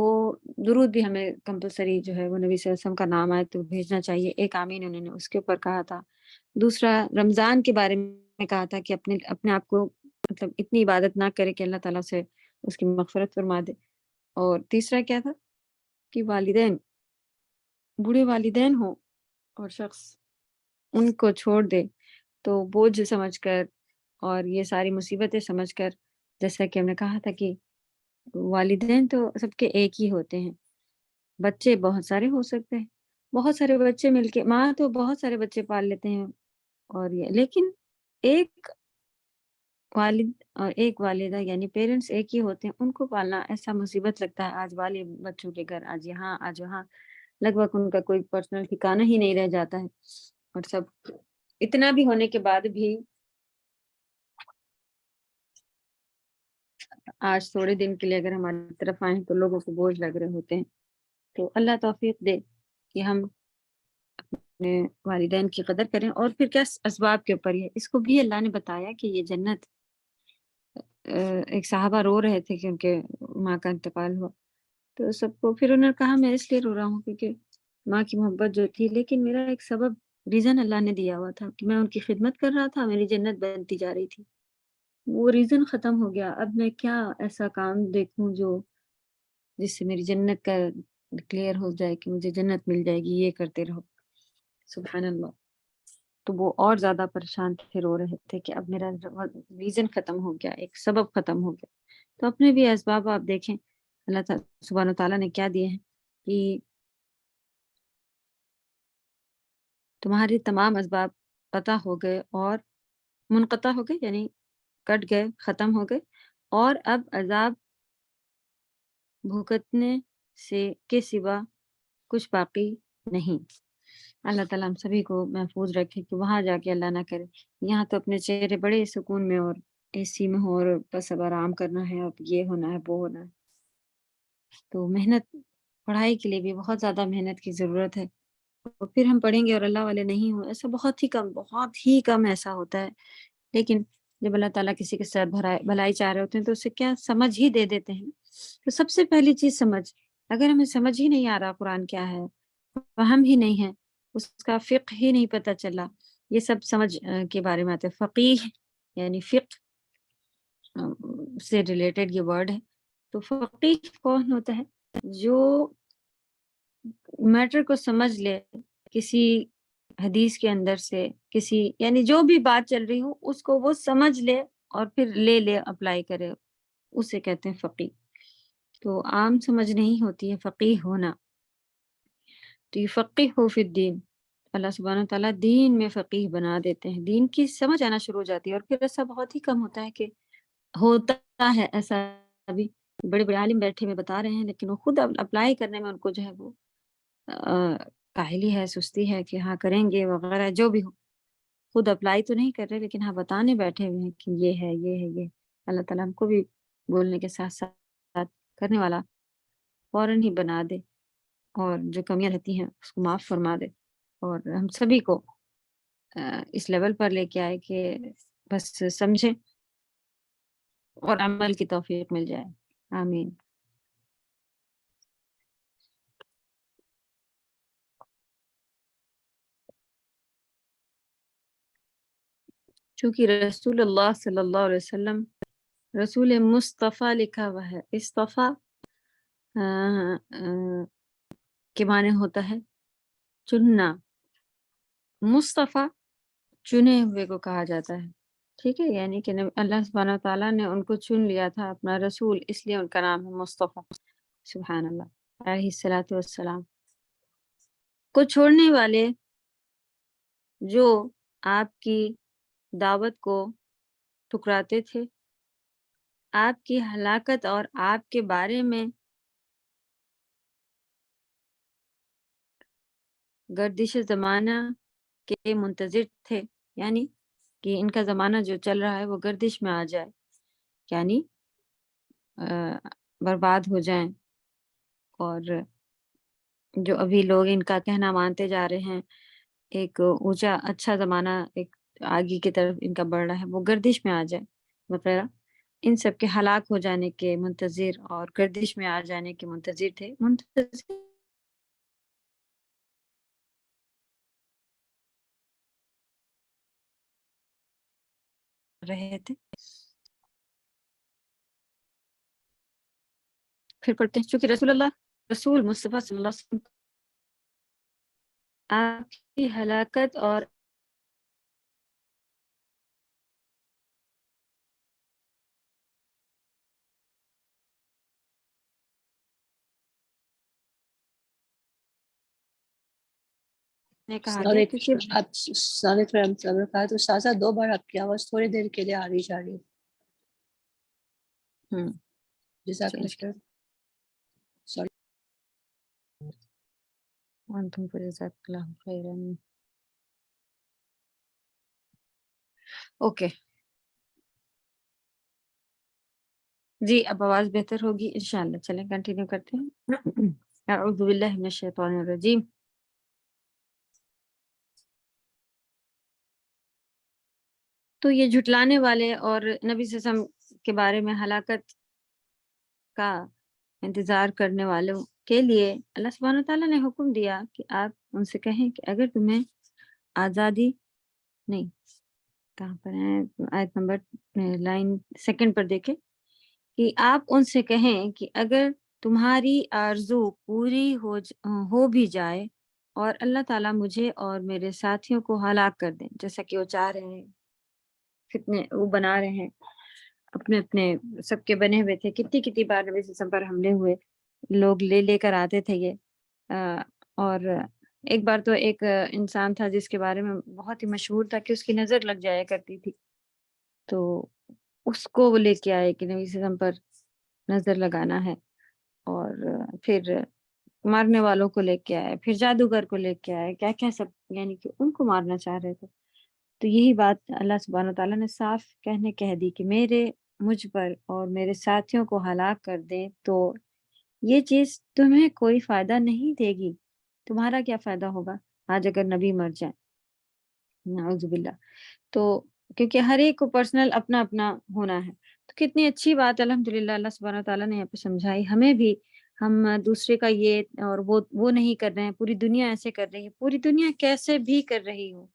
درود بھی ہمیں کمپلسری جو ہے وہ نبی صلی اللہ علیہ وسلم کا نام آئے تو بھیجنا چاہیے، ایک آمین انہوں نے اس کے اوپر کہا تھا۔ دوسرا رمضان کے بارے میں کہا تھا کہ اپنے آپ کو مطلب اتنی عبادت نہ کرے کہ اللہ تعالیٰ سے اس کی مغفرت فرما دے، اور تیسرا کیا تھا کہ والدین، بوڑھے والدین ہوں اور شخص ان کو چھوڑ دے تو بوجھ سمجھ کر اور یہ ساری مصیبتیں سمجھ کر، جیسا کہ ہم نے کہا تھا کہ والدین تو سب کے ایک ہی ہوتے ہیں، بچے بہت سارے ہو سکتے ہیں، بہت سارے بچے مل کے، ماں تو بہت سارے بچے پال لیتے ہیں، اور یہ لیکن ایک والد اور ایک والدہ یعنی پیرنٹس ایک ہی ہوتے ہیں، ان کو پالنا ایسا مصیبت لگتا ہے، آج والے بچوں کے گھر، آج یہاں آج وہاں، لگ بھگ ان کا کوئی پرسنل ٹھکانہ ہی نہیں رہ جاتا ہے، اور سب اتنا بھی ہونے کے بعد بھی آج تھوڑے دن کے لیے اگر ہماری طرف آئیں تو لوگوں کو بوجھ لگ رہے ہوتے ہیں، تو اللہ توفیق دے کہ ہم اپنے والدین کی قدر کریں، اور پھر کیا اسباب کے اوپر ہے، اس کو بھی اللہ نے بتایا کہ یہ جنت، ایک صحابہ رو رہے تھے کہ ان کے ماں کا انتقال ہوا، تو سب کو پھر انہوں نے کہا میں اس لیے رو رہا ہوں کیونکہ ماں کی محبت جو تھی، لیکن میرا ایک سبب ریزن اللہ نے دیا ہوا تھا کہ میں ان کی خدمت کر رہا تھا، میری جنت بنتی جا رہی تھی، وہ ریزن ختم ہو گیا، اب میں کیا ایسا کام دیکھوں جو جس سے میری جنت کا کلیئر ہو جائے کہ مجھے جنت مل جائے گی، یہ کرتے رہو، سبحان اللہ۔ تو وہ اور زیادہ پریشان تھے، رو رہے تھے کہ اب میرا ریزن ختم ہو گیا، ایک سبب ختم ہو گیا۔ تو اپنے بھی اسباب آپ دیکھیں اللہ تعالیٰ سبحانہ تعالیٰ نے کیا دیے ہیں کہ تمہارے تمام اسباب قطع ہو گئے اور منقطع ہو گئے، یعنی کٹ گئے، ختم ہو گئے، اور اب عذاب بھگتنے سے کے سوا کچھ باقی نہیں۔ اللہ تعالیٰ ہم سبھی کو محفوظ رکھے کہ وہاں جا کے اللہ نہ کرے، یہاں تو اپنے چہرے بڑے سکون میں اور اے سی میں ہو اور بس اب آرام کرنا ہے، اب یہ ہونا ہے وہ ہونا ہے، تو محنت، پڑھائی کے لیے بھی بہت زیادہ محنت کی ضرورت ہے، اور پھر ہم پڑھیں گے اور اللہ والے نہیں ہوں، ایسا بہت ہی کم ایسا ہوتا ہے، لیکن جب اللہ تعالیٰ کسی کے ساتھ بھلائی چاہ رہے ہوتے ہیں تو اسے کیا سمجھ ہی دے دیتے ہیں۔ تو سب سے پہلی چیز سمجھ، اگر ہمیں سمجھ ہی نہیں آ رہا قرآن کیا ہے، فہم ہی نہیں ہے، اس کا فقہ ہی نہیں پتہ چلا، یہ سب سمجھ کے بارے میں آتے ہیں، فقیہ یعنی فقہ سے ریلیٹڈ یہ ورڈ ہے، تو فقیہ کون ہوتا ہے؟ جو میٹر کو سمجھ لے، کسی حدیث کے اندر سے کسی، یعنی جو بھی بات چل رہی ہو اس کو وہ سمجھ لے اور پھر لے اپلائی کرے، اسے کہتے ہیں فقیہ۔ تو عام سمجھ نہیں ہوتی ہے فقیہ ہونا، تو یہ فقیہ ہو فی الدین، اللہ سبحانہ وتعالیٰ دین میں فقیہ بنا دیتے ہیں، دین کی سمجھ آنا شروع ہو جاتی ہے، اور پھر ایسا بہت ہی کم ہوتا ہے کہ ہوتا ہے ایسا بھی، بڑے بڑے عالم بیٹھے ہوئے بتا رہے ہیں لیکن وہ خود اپلائی کرنے میں ان کو جو ہے وہ کاہلی ہے، سستی ہے کہ ہاں کریں گے وغیرہ، جو بھی ہو، خود اپلائی تو نہیں کر رہے لیکن ہاں بتانے بیٹھے ہوئے ہیں کہ یہ ہے یہ ہے یہ، اللہ تعالیٰ ہم کو بھی بولنے کے ساتھ ساتھ کرنے والا فوراً ہی بنا دے، اور جو کمیاں رہتی ہیں اس کو معاف فرما دے، اور ہم سبھی کو اس لیول پر لے کے آئے کہ بس سمجھیں اور عمل کی توفیق مل جائے. آمین. چونکہ رسول اللہ صلی اللہ علیہ وسلم رسول مصطفیٰ لکھا ہوا ہے. اصطفیٰ کے معنی ہوتا ہے چننا، مصطفیٰ چنے ہوئے کو کہا جاتا ہے. ٹھیک ہے، یعنی کہ اللہ سبحانہ تعالیٰ نے ان کو چن لیا تھا اپنا رسول، اس لیے ان کا نام ہے مصطفیٰ. سبحان اللہ علیہ الصلوۃ والسلام. کو چھوڑنے والے جو آپ کی دعوت کو ٹھکراتے تھے، آپ کی ہلاکت اور آپ کے بارے میں گردش زمانہ کے منتظر تھے، یعنی کہ ان کا زمانہ جو چل رہا ہے وہ گردش میں آ جائے، یعنی برباد ہو جائیں. اور جو ابھی لوگ ان کا کہنا مانتے جا رہے ہیں، ایک اونچا اچھا زمانہ ایک آگے کی طرف ان کا بڑھ رہا ہے، وہ گردش میں آ جائے وغیرہ، ان سب کے ہلاک ہو جانے کے منتظر اور گردش میں آ جانے کے منتظر تھے، منتظر رہے تھے. پھر پڑھتے ہیں، چونکہ رسول مصطفیٰ صلی اللہ علیہ وسلم آپ کی ہلاکت اور نے کہا گیا کیونکہ آپ السلام علیکم ورحمۃ اللہ وبرکاتہ. استاذہ 2 بار آپ کی آواز تھوڑی دیر کے لیے آ رہی جا رہی ہے. جزاک اللہ خیر. سوری. وانتم جزاک اللہ خیرا. اوکے جی، اب آواز بہتر ہوگی انشاءاللہ. چلیں کنٹینیو کرتے ہیں. اعوذ باللہ من الشیطان الرجیم. تو یہ جھٹلانے والے اور نبی صلی اللہ علیہ وسلم کے بارے میں ہلاکت کا انتظار کرنے والوں کے لیے اللہ سبحانہ تعالیٰ نے حکم دیا کہ آپ ان سے کہیں کہ اگر تمہیں آزادی نہیں، کہاں پر ہے آیت نمبر لائن سیکنڈ پر دیکھیں، کہ آپ ان سے کہیں کہ اگر تمہاری آرزو پوری ہو بھی جائے اور اللہ تعالیٰ مجھے اور میرے ساتھیوں کو ہلاک کر دیں، جیسا کہ وہ چاہ رہے ہیں، فتنے وہ بنا رہے ہیں اپنے اپنے سب کے بنے ہوئے تھے. کتنی بار نبی صلی اللہ علیہ وسلم پر حملے ہوئے، لوگ لے کر آتے تھے یہ. اور ایک بار تو ایک انسان تھا جس کے بارے میں بہت ہی مشہور تھا کہ اس کی نظر لگ جایا کرتی تھی، تو اس کو وہ لے کے آئے کہ نبی صلی اللہ علیہ وسلم پر نظر لگانا ہے، اور پھر مارنے والوں کو لے کے آئے، پھر جادوگر کو لے کے آئے، کیا کیا سب، یعنی کہ ان کو مارنا چاہ رہے تھے. تو یہی بات اللہ سبحانہ تعالیٰ نے صاف کہہ دی کہ مجھ پر اور میرے ساتھیوں کو ہلاک کر دیں تو یہ چیز تمہیں کوئی فائدہ نہیں دے گی. تمہارا کیا فائدہ ہوگا آج اگر نبی مر جائیں، نعوذ باللہ. تو کیونکہ ہر ایک کو پرسنل اپنا اپنا ہونا ہے. تو کتنی اچھی بات الحمدللہ اللہ سبحانہ تعالیٰ نے یہاں پہ سمجھائی ہمیں بھی. ہم دوسرے کا یہ اور وہ نہیں کر رہے ہیں، پوری دنیا ایسے کر رہی ہے، پوری دنیا کیسے بھی کر رہی ہو،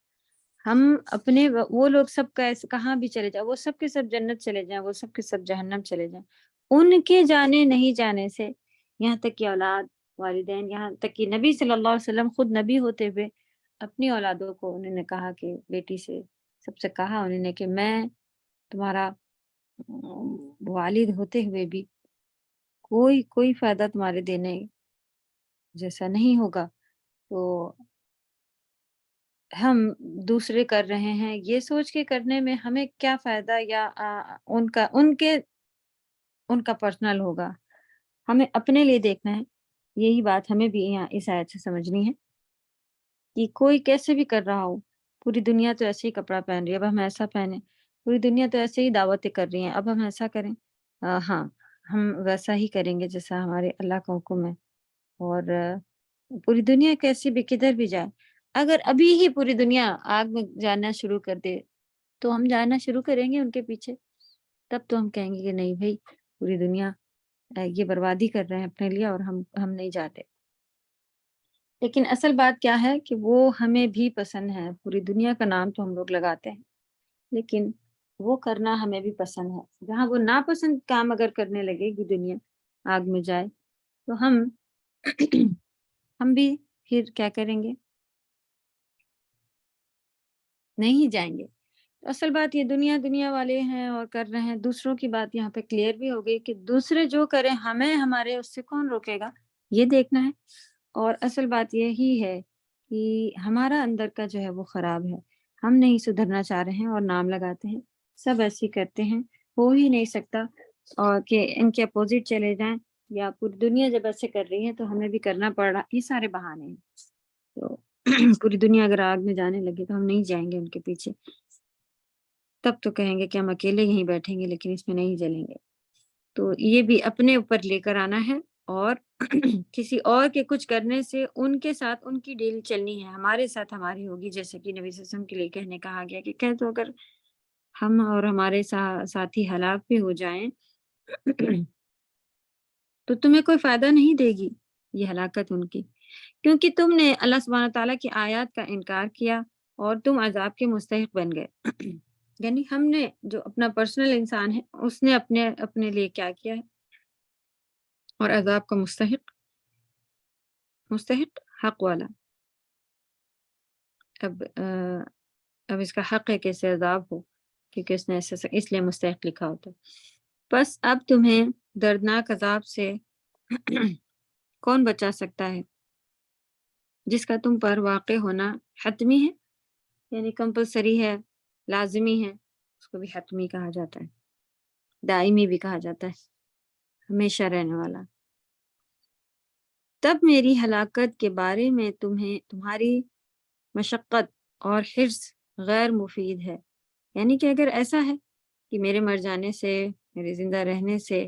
ہم اپنے وہ لوگ سب کا کہاں بھی چلے جائیں، وہ سب کے سب جنت چلے جائیں، وہ سب کے سب جہنم چلے جائیں، ان کے جانے نہیں جانے سے، یہاں تک کہ اولاد، والدین، یہاں تک کہ نبی صلی اللہ علیہ وسلم خود نبی ہوتے ہوئے اپنی اولادوں کو انہوں نے کہا کہ بیٹی سے سب سے کہا انہوں نے کہ میں تمہارا والد ہوتے ہوئے بھی کوئی فائدہ تمہارے دینے جیسا نہیں ہوگا. تو ہم دوسرے کر رہے ہیں یہ سوچ کے کرنے میں ہمیں کیا فائدہ، یا ان کا پرسنل ہوگا، ہمیں اپنے لیے دیکھنا ہے. یہی بات ہمیں بھی یہاں اس آیت سے سمجھنی ہے کہ کوئی کیسے بھی کر رہا ہو، پوری دنیا تو ایسے ہی کپڑا پہن رہی ہے، اب ہم ایسا پہنے. پوری دنیا تو ایسے ہی دعوتیں کر رہی ہیں، اب ہم ایسا کریں، ہاں ہم ویسا ہی کریں گے جیسا ہمارے اللہ کا حکم ہے۔ اور پوری دنیا کیسی بھی کدھر بھی جائے، اگر ابھی ہی پوری دنیا آگ میں جانا شروع کر دے تو ہم جانا شروع کریں گے ان کے پیچھے، تب تو ہم کہیں گے کہ نہیں بھائی، پوری دنیا یہ بربادی کر رہے ہیں اپنے لیے اور ہم نہیں جاتے۔ لیکن اصل بات کیا ہے کہ وہ ہمیں بھی پسند ہے، پوری دنیا کا نام تو ہم لوگ لگاتے ہیں لیکن وہ کرنا ہمیں بھی پسند ہے۔ جہاں وہ ناپسند کام اگر کرنے لگے گی دنیا، آگ میں جائے، تو ہم بھی پھر کیا کریں گے؟ نہیں جائیں گے۔ تو اصل بات یہ دنیا والے ہیں اور کر رہے ہیں، دوسروں کی بات یہاں پہ کلیئر بھی ہو گئی کہ دوسرے جو کریں ہمیں ہمارے اس سے کون روکے گا، یہ دیکھنا ہے۔ اور اصل بات یہی ہے کہ ہمارا اندر کا جو ہے وہ خراب ہے، ہم نہیں سدھرنا چاہ رہے ہیں اور نام لگاتے ہیں، سب ایسے کرتے ہیں، ہو ہی نہیں سکتا، اور کہ ان کے اپوزٹ چلے جائیں یا پوری دنیا جب ایسے کر رہی ہے تو ہمیں بھی کرنا پڑ رہا، یہ سارے بہانے ہیں۔ تو پوری دنیا اگر آگ میں جانے لگے تو ہم نہیں جائیں گے ان کے پیچھے، تب تو کہیں گے کہ ہم اکیلے یہیں بیٹھیں گے لیکن اس میں نہیں جلیں گے۔ تو یہ بھی اپنے اوپر لے کر آنا ہے، اور کسی اور کے کچھ کرنے سے ان کے ساتھ ان کی ڈیل چلنی ہے، ہمارے ساتھ ہماری ہوگی، جیسے کہ نبی صلی اللہ علیہ وسلم کے لیے کہنے کہا گیا کہ کہہ تو اگر ہم اور ہمارے ساتھی ہلاک بھی ہو جائیں تو تمہیں کوئی فائدہ نہیں دے گی یہ ہلاکت ان کی، کیونکہ تم نے اللہ سبحانہ تعالیٰ کی آیات کا انکار کیا اور تم عذاب کے مستحق بن گئے۔ یعنی ہم نے جو اپنا پرسنل انسان ہے اس نے اپنے لیے کیا کیا ہے اور عذاب کا مستحق حق والا۔ اب اس کا حق ہے کہ اسے عذاب ہو، کیونکہ اس نے اس لیے مستحق لکھا ہوتا ہے۔ بس اب تمہیں دردناک عذاب سے کون بچا سکتا ہے جس کا تم پر واقع ہونا حتمی ہے، یعنی کمپلسری ہے، لازمی ہے، اس کو بھی حتمی کہا جاتا ہے، دائمی بھی کہا جاتا ہے، ہمیشہ رہنے والا۔ تب میری ہلاکت کے بارے میں تمہاری مشقت اور حرص غیر مفید ہے، یعنی کہ اگر ایسا ہے کہ میرے مر جانے سے، میرے زندہ رہنے سے،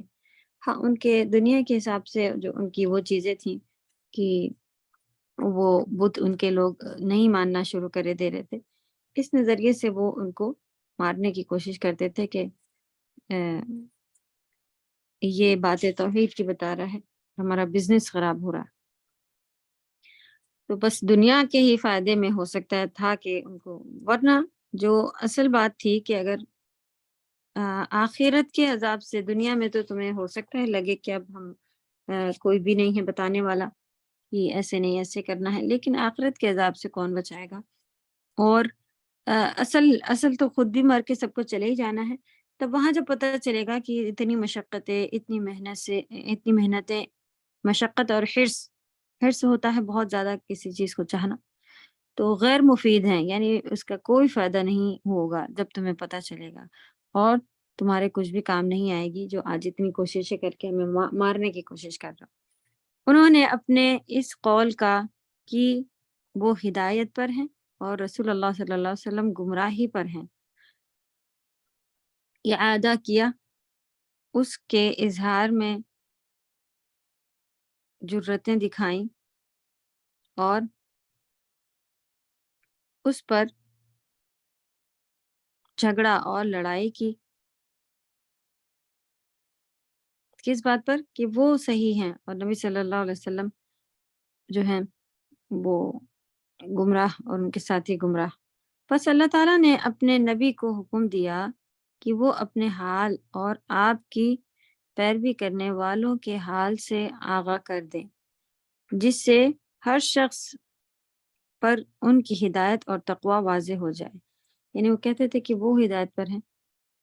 ہاں ان کے دنیا کے حساب سے جو ان کی وہ چیزیں تھیں کہ وہ بت ان کے لوگ نہیں ماننا شروع کرے دے رہے تھے، اس نظریے سے وہ ان کو مارنے کی کوشش کرتے تھے کہ یہ باتیں توحید کی بتا رہا ہے، ہمارا بزنس خراب ہو رہا ہے۔ تو بس دنیا کے ہی فائدے میں ہو سکتا ہے تھا کہ ان کو، ورنہ جو اصل بات تھی کہ اگر آخرت کے عذاب سے دنیا میں تو تمہیں ہو سکتا ہے لگے کہ اب ہم کوئی بھی نہیں ہے بتانے والا کہ ایسے نہیں ایسے کرنا ہے، لیکن آخرت کے عذاب سے کون بچائے گا؟ اور اصل تو خود بھی مر کے سب کو چلے ہی جانا ہے، تب وہاں جب پتہ چلے گا کہ اتنی مشقتیں، اتنی محنتیں، مشقت اور حرص ہوتا ہے بہت زیادہ کسی چیز کو چاہنا، تو غیر مفید ہیں، یعنی اس کا کوئی فائدہ نہیں ہوگا جب تمہیں پتہ چلے گا، اور تمہارے کچھ بھی کام نہیں آئے گی جو آج اتنی کوششیں کر کے ہمیں مارنے کی کوشش کر رہا۔ انہوں نے اپنے اس قول کا کہ وہ ہدایت پر ہیں اور رسول اللہ صلی اللہ علیہ وسلم گمراہی پر ہیں اعادہ کیا، اس کے اظہار میں جرأتیں دکھائیں اور اس پر جھگڑا اور لڑائی کی، کس بات پر؟ کہ وہ صحیح ہیں اور نبی صلی اللہ علیہ وسلم جو ہیں وہ گمراہ اور ان کے ساتھی گمراہ۔ پس اللہ تعالیٰ نے اپنے نبی کو حکم دیا کہ وہ اپنے حال اور آپ کی پیروی کرنے والوں کے حال سے آگاہ کر دیں، جس سے ہر شخص پر ان کی ہدایت اور تقوی واضح ہو جائے۔ یعنی وہ کہتے تھے کہ وہ ہدایت پر ہیں،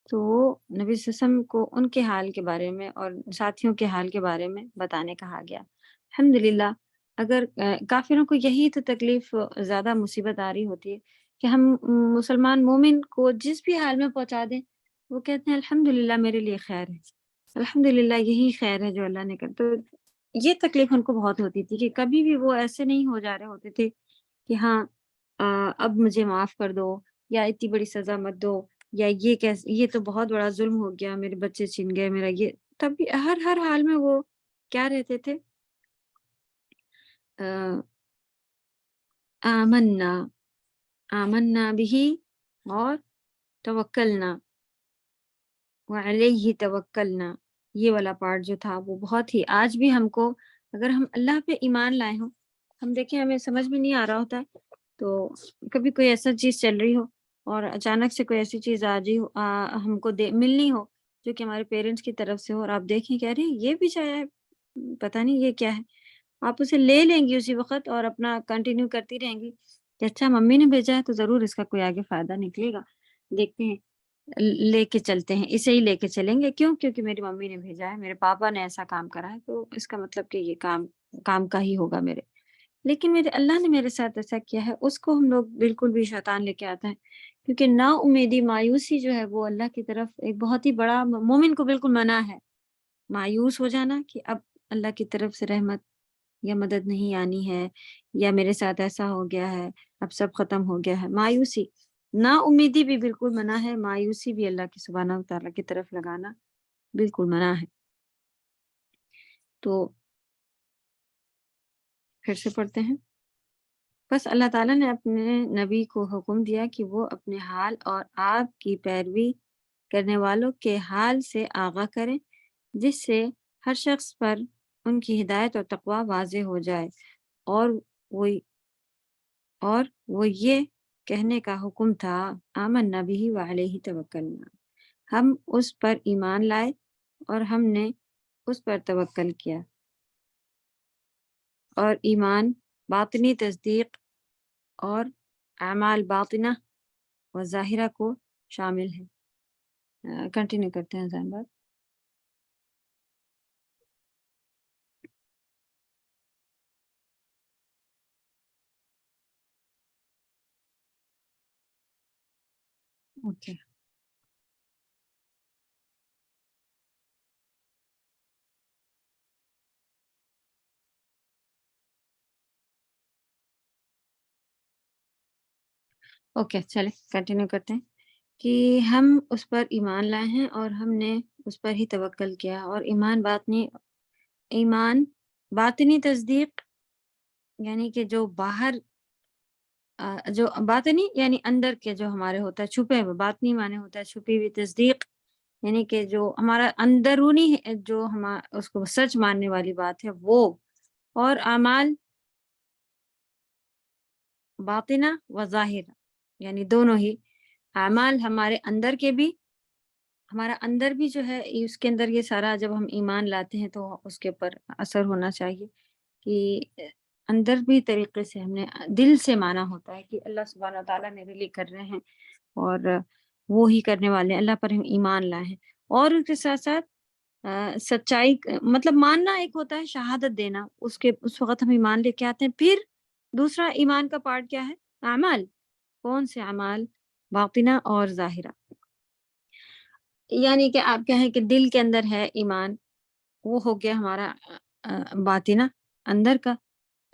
تو وہ نبی صلی اللہ علیہ وسلم کو ان کے حال کے بارے میں اور ساتھیوں کے حال کے بارے میں بتانے کہا گیا۔ الحمدللہ، اگر کافروں کو یہی تو تکلیف زیادہ مصیبت آ رہی ہوتی ہے کہ ہم مسلمان مومن کو جس بھی حال میں پہنچا دیں، وہ کہتے ہیں الحمدللہ میرے لیے خیر ہے، الحمدللہ یہی خیر ہے جو اللہ نے کر۔ تو یہ تکلیف ان کو بہت ہوتی تھی کہ کبھی بھی وہ ایسے نہیں ہو جا رہے ہوتے تھے کہ ہاں اب مجھے معاف کر دو یا اتنی بڑی سزا مت دو یا یہ کیسے، یہ تو بہت بڑا ظلم ہو گیا، میرے بچے چھن گئے، میرا یہ، تب بھی ہر حال میں وہ کیا رہتے تھے، آمنا آمنا بھی، اور توکلنا وعلیہ توکلنا، یہ والا پارٹ جو تھا وہ بہت ہی، آج بھی ہم کو اگر ہم اللہ پہ ایمان لائے ہوں، ہم دیکھیں ہمیں سمجھ میں نہیں آ رہا ہوتا ہے، تو کبھی کوئی ایسا چیز چل رہی ہو اور اچانک سے کوئی ایسی چیز آ جی ہم کو ملنی ہو جو کہ ہمارے پیرنٹس کی طرف سے ہو، اور آپ دیکھیں کہ ارے یہ بھی چاہے، پتہ نہیں یہ کیا ہے، آپ اسے لے لیں گی اسی وقت اور اپنا کنٹینیو کرتی رہیں گی کہ اچھا ممی نے بھیجا ہے تو ضرور اس کا کوئی آگے فائدہ نکلے گا، دیکھتے ہیں، لے کے چلتے ہیں، اسے ہی لے کے چلیں گے، کیوں؟ کیونکہ میری ممی نے بھیجا ہے، میرے پاپا نے ایسا کام کرا ہے، تو اس کا مطلب کہ یہ کام کا ہی ہوگا میرے، لیکن میرے اللہ نے میرے ساتھ ایسا کیا ہے، اس کو ہم لوگ بالکل بھی شیطان لے کے آتا ہے، کیونکہ نا امیدی، مایوسی جو ہے وہ اللہ کی طرف ایک بہت ہی بڑا، مومن کو بالکل منع ہے مایوس ہو جانا کہ اب اللہ کی طرف سے رحمت یا مدد نہیں آنی ہے، یا میرے ساتھ ایسا ہو گیا ہے، اب سب ختم ہو گیا ہے، مایوسی، نا امیدی بھی بالکل منع ہے، مایوسی بھی اللہ کی سبحانہ و تعالیٰ کی طرف لگانا بالکل منع ہے۔ تو پھر سے پڑھتے ہیں، بس اللہ تعالیٰ نے اپنے نبی کو حکم دیا کہ وہ اپنے حال اور آپ کی پیروی کرنے والوں کے حال سے آگاہ کریں، جس سے ہر شخص پر ان کی ہدایت اور تقوی واضح ہو جائے، اور وہ اور وہ یہ کہنے کا حکم تھا، آمنا بھی وعلیہ توکلنا، ہم اس پر ایمان لائے اور ہم نے اس پر توکل کیا، اور ایمان باطنی تصدیق اور اعمال باطنہ و ظاہرہ کو شامل ہے۔ کنٹینیو کرتے ہیں زین بات۔ اوکے، اوکے چلے کنٹینیو کرتے ہیں کہ ہم اس پر ایمان لائے ہیں اور ہم نے اس پر ہی توکل کیا، اور ایمان باطنی تصدیق یعنی کہ جو باہر جو باطنی یعنی اندر کے جو ہمارے ہوتا ہے چھپے ہوئے، باطنی معنی ہوتا ہے چھپی ہوئی، تصدیق یعنی کہ جو ہمارا اندرونی جو اس کو سچ ماننے والی بات ہے وہ، اور اعمال باطنہ و ظاہر یعنی دونوں ہی، اعمال ہمارے اندر کے بھی، ہمارا اندر بھی جو ہے اس کے اندر یہ سارا جب ہم ایمان لاتے ہیں تو اس کے اوپر اثر ہونا چاہیے کہ اندر بھی طریقے سے ہم نے دل سے مانا ہوتا ہے کہ اللہ سبحانہ تعالیٰ میرے لیے کر رہے ہیں اور وہ ہی کرنے والے ہیں، اللہ پر ہم ایمان لائے ہیں، اور اس کے ساتھ ساتھ سچائی مطلب ماننا ایک ہوتا ہے، شہادت دینا، اس وقت ہم ایمان لے کے آتے ہیں، پھر دوسرا ایمان کا پارٹ کیا ہے؟ اعمال، کون سے اعمال؟ باطنہ اور ظاہرہ، یعنی کہ آپ کہیں کہ دل کے اندر ہے ایمان، وہ ہو گیا ہمارا باطنہ اندر کا،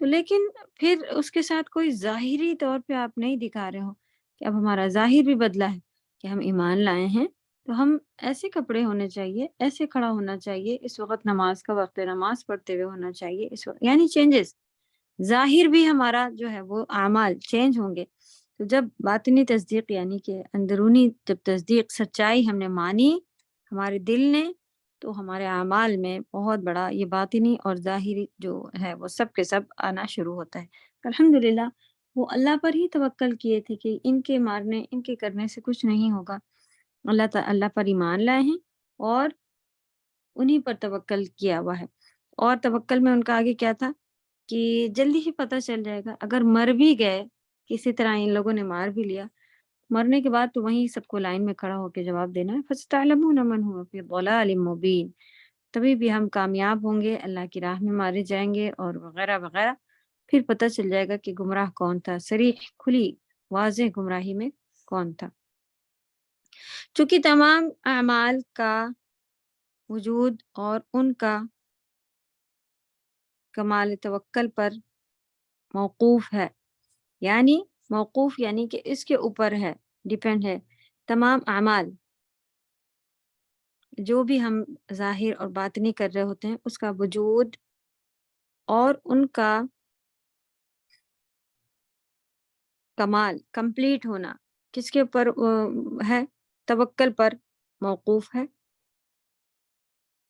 تو لیکن پھر اس کے ساتھ کوئی ظاہری طور پہ آپ نہیں دکھا رہے ہو کہ اب ہمارا ظاہر بھی بدلا ہے کہ ہم ایمان لائے ہیں تو ہم ایسے کپڑے ہونے چاہیے، ایسے کھڑا ہونا چاہیے، اس وقت نماز کا وقت ہے، نماز پڑھتے ہوئے ہونا چاہیے اس وقت، یعنی چینجز، ظاہر بھی ہمارا جو ہے وہ اعمال چینج ہوں گے۔ تو جب باطنی تصدیق یعنی کہ اندرونی جب تصدیق، سچائی ہم نے مانی ہمارے دل نے، تو ہمارے اعمال میں بہت بڑا یہ باطنی اور ظاہری جو ہے وہ سب کے سب آنا شروع ہوتا ہے۔ الحمدللہ وہ اللہ پر ہی توکل کیے تھے کہ ان کے مارنے، ان کے کرنے سے کچھ نہیں ہوگا، اللہ پر ایمان لائے ہیں اور انہی پر توکل کیا ہوا ہے، اور توکل میں ان کا آگے کیا تھا کہ جلدی ہی پتہ چل جائے گا، اگر مر بھی گئے کسی طرح ان لوگوں نے مار بھی لیا، مرنے کے بعد تو وہیں سب کو لائن میں کھڑا ہو کے جواب دینا ہے، فَسَتَعْلَمُونَ مَنْ هُوَ فِي ضَلَالٍ مُبِينٍ، تبھی بھی ہم کامیاب ہوں گے، اللہ کی راہ میں مارے جائیں گے اور وغیرہ وغیرہ، پھر پتہ چل جائے گا کہ گمراہ کون تھا، صریح کھلی واضح گمراہی میں کون تھا۔ چونکہ تمام اعمال کا وجود اور ان کا کمال توکل پر موقوف ہے، یعنی موقوف یعنی کہ اس کے اوپر ہے، ڈیپینڈ ہے تمام اعمال جو بھی ہم ظاہر اور باطنی کر رہے ہوتے ہیں اس کا وجود اور ان کا کمال کمپلیٹ ہونا کس کے اوپر ہے؟ توکل پر موقوف ہے،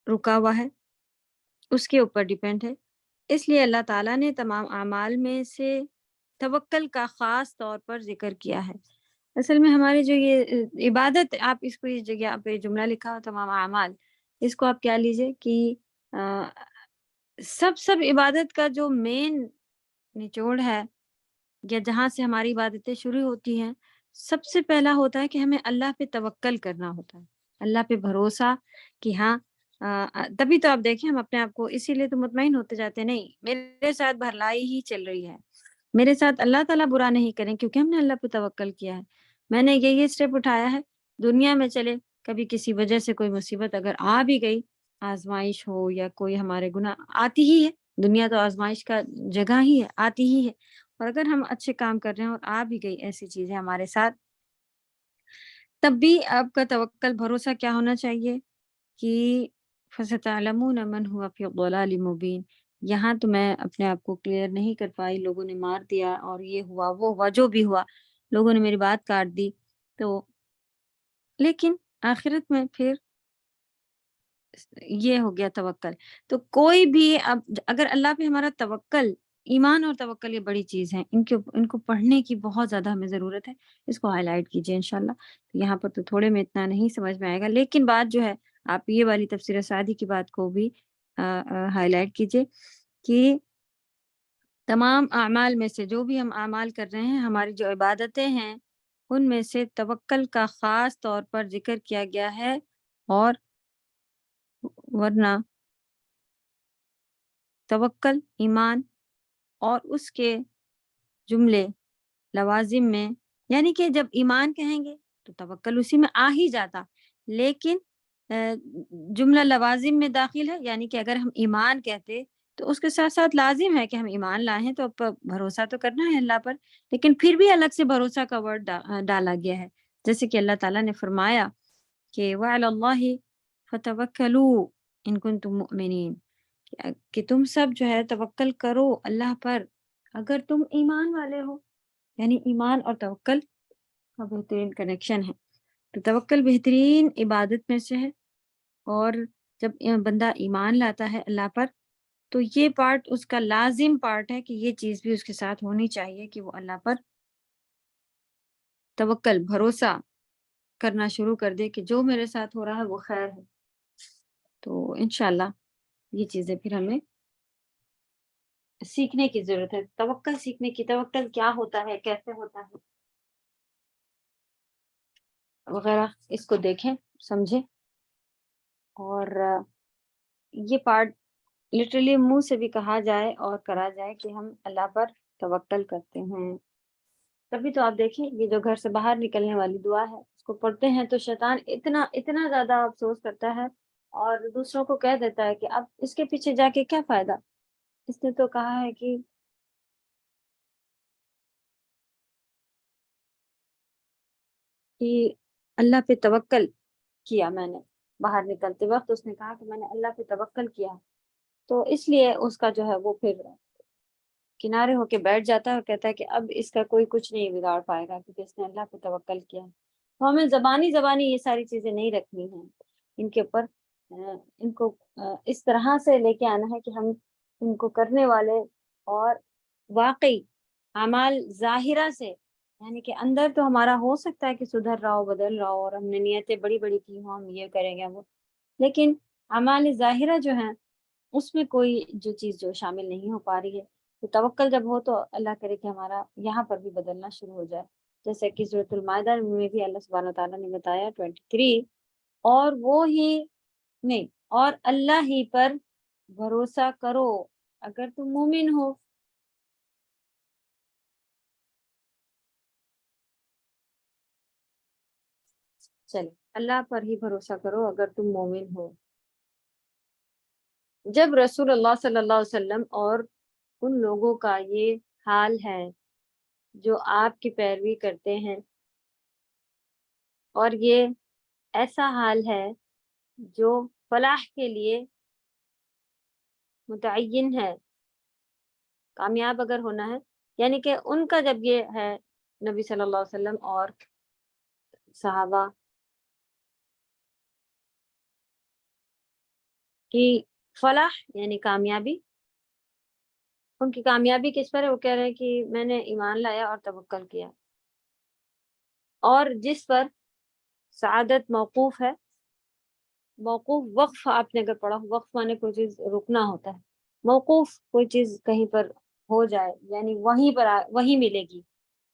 رکا ہوا ہے، اس کے اوپر ڈیپینڈ ہے۔ اس لیے اللہ تعالیٰ نے تمام اعمال میں سے توکل کا خاص طور پر ذکر کیا ہے۔ اصل میں ہماری جو یہ عبادت، آپ اس کو اس جگہ پہ جملہ لکھا ہو تمام اعمال، اس کو آپ کیا لیجئے کہ سب عبادت کا جو مین نچوڑ ہے یا جہاں سے ہماری عبادتیں شروع ہوتی ہیں، سب سے پہلا ہوتا ہے کہ ہمیں اللہ پہ توکل کرنا ہوتا ہے، اللہ پہ بھروسہ کہ ہاں تبھی تو آپ دیکھیں ہم اپنے آپ کو اسی لیے تو مطمئن ہوتے جاتے ہیں، نہیں میرے ساتھ بھلائی ہی چل رہی ہے، میرے ساتھ اللہ تعالیٰ برا نہیں کریں کیونکہ ہم نے اللہ پہ توکل کیا ہے، میں نے یہ اسٹیپ اٹھایا ہے۔ دنیا میں چلے کبھی کسی وجہ سے کوئی مصیبت اگر آ بھی گئی، آزمائش ہو یا کوئی ہمارے گناہ، آتی ہی ہے، دنیا تو آزمائش کا جگہ ہی ہے، آتی ہی ہے، اور اگر ہم اچھے کام کر رہے ہیں اور آ بھی گئی ایسی چیزیں ہمارے ساتھ، تب بھی آپ کا توکل بھروسہ کیا ہونا چاہیے کہ فَسَتَعْلَمُونَ مَنْ هُوَ فِي ضَلَالٍ مُبِينٍ۔ یہاں تو میں اپنے آپ کو کلیئر نہیں کر پائی، لوگوں نے مار دیا اور یہ ہوا وہ ہوا، جو بھی ہوا لوگوں نے میری بات کاٹ دی، تو لیکن آخرت میں پھر یہ ہو گیا توکل۔ تو کوئی بھی اب اگر اللہ پہ ہمارا توکل، ایمان اور توکل یہ بڑی چیز ہے، ان کو پڑھنے کی بہت زیادہ ہمیں ضرورت ہے، اس کو ہائی لائٹ کیجیے انشاءاللہ۔ یہاں پر تو تھوڑے میں اتنا نہیں سمجھ میں آئے گا، لیکن بات جو ہے آپ یہ والی تفسیر سعدی کی بات کو بھی ہائی لائٹ کیجیے کہ تمام اعمال میں سے جو بھی ہم اعمال کر رہے ہیں، ہماری جو عبادتیں ہیں ان میں سے توکل کا خاص طور پر ذکر کیا گیا ہے، اور ورنہ توکل ایمان اور اس کے جملے لوازم میں، یعنی کہ جب ایمان کہیں گے تو توکل اسی میں آ ہی جاتا، لیکن جملہ لوازم میں داخل ہے، یعنی کہ اگر ہم ایمان کہتے تو اس کے ساتھ ساتھ لازم ہے کہ ہم ایمان لائے ہیں تو اب بھروسہ تو کرنا ہے اللہ پر، لیکن پھر بھی الگ سے بھروسہ کا ورڈ ڈالا گیا ہے، جیسے کہ اللہ تعالیٰ نے فرمایا کہ وَعَلَى اللَّهِ فَتَوَكَّلُوا إِن كُنتُم مُؤْمِنِينَ، کہ تم سب جو ہے توکل کرو اللہ پر اگر تم ایمان والے ہو، یعنی ایمان اور توکل کا بہترین کنیکشن ہے۔ تو توکل بہترین عبادت میں سے ہے، اور جب بندہ ایمان لاتا ہے اللہ پر تو یہ پارٹ اس کا لازم پارٹ ہے کہ یہ چیز بھی اس کے ساتھ ہونی چاہیے کہ وہ اللہ پر توکل بھروسہ کرنا شروع کر دے کہ جو میرے ساتھ ہو رہا ہے وہ خیر ہے۔ تو انشاءاللہ یہ چیزیں پھر ہمیں سیکھنے کی ضرورت ہے، توکل سیکھنے کی، توکل کیا ہوتا ہے، کیسے ہوتا ہے وغیرہ، اس کو دیکھیں سمجھیں، اور یہ پارٹ لٹرلی منہ سے بھی کہا جائے اور کرا جائے کہ ہم اللہ پر توکل کرتے ہیں، تبھی تو آپ دیکھیں یہ جو گھر سے باہر نکلنے والی دعا ہے اس کو پڑھتے ہیں تو شیطان اتنا زیادہ افسوس کرتا ہے اور دوسروں کو کہہ دیتا ہے کہ اب اس کے پیچھے جا کے کیا فائدہ، اس نے تو کہا ہے کہ اللہ پہ توکل کیا میں نے، باہر نکلتے وقت اس نے کہا کہ میں نے اللہ پہ توکل کیا، تو اس لیے اس کا جو ہے وہ پھر کنارے ہو کے بیٹھ جاتا ہے اور کہتا ہے کہ اب اس کا کوئی کچھ نہیں بگاڑ پائے گا کیونکہ اس نے اللہ پہ توکل کیا ہے۔ تو ہمیں زبانی یہ ساری چیزیں نہیں رکھنی ہیں، ان کے اوپر ان کو اس طرح سے لے کے آنا ہے کہ ہم ان کو کرنے والے اور واقعی اعمال ظاہرہ سے، یعنی کہ اندر تو ہمارا ہو سکتا ہے کہ سدھر رہا ہو، بدل رہا ہو، اور ہم نے نیتیں بڑی بڑی کی ہوں ہم یہ کریں گے وہ، لیکن اعمال ظاہرہ جو ہیں اس میں کوئی جو چیز جو شامل نہیں ہو پا رہی ہے، تو توکل جب ہو تو اللہ کرے کہ ہمارا یہاں پر بھی بدلنا شروع ہو جائے، جیسے کہ سورۃ المائدہ میں بھی اللہ سبحانہ تعالیٰ نے بتایا 23، اور وہ ہی نہیں، اور اللہ ہی پر بھروسہ کرو اگر تم مومن ہو۔ چلے اللہ پر ہی بھروسہ کرو اگر تم مومن ہو۔ جب رسول اللہ صلی اللہ علیہ وسلم اور ان لوگوں کا یہ حال ہے جو آپ کی پیروی کرتے ہیں اور یہ ایسا حال ہے جو فلاح کے لیے متعین ہے، کامیاب اگر ہونا ہے، یعنی کہ ان کا جب یہ ہے نبی صلی اللہ علیہ وسلم اور صحابہ کی فلاح یعنی کامیابی، ان کی کامیابی کس پر ہے؟ وہ کہہ رہے ہیں کہ میں نے ایمان لایا اور توکل کیا، اور جس پر سعادت موقوف ہے، موقوف وقف آپ نے اگر پڑھا، وقف مانے کوئی چیز رکنا ہوتا ہے، موقوف کوئی چیز کہیں پر ہو جائے یعنی وہیں پر وہیں ملے گی،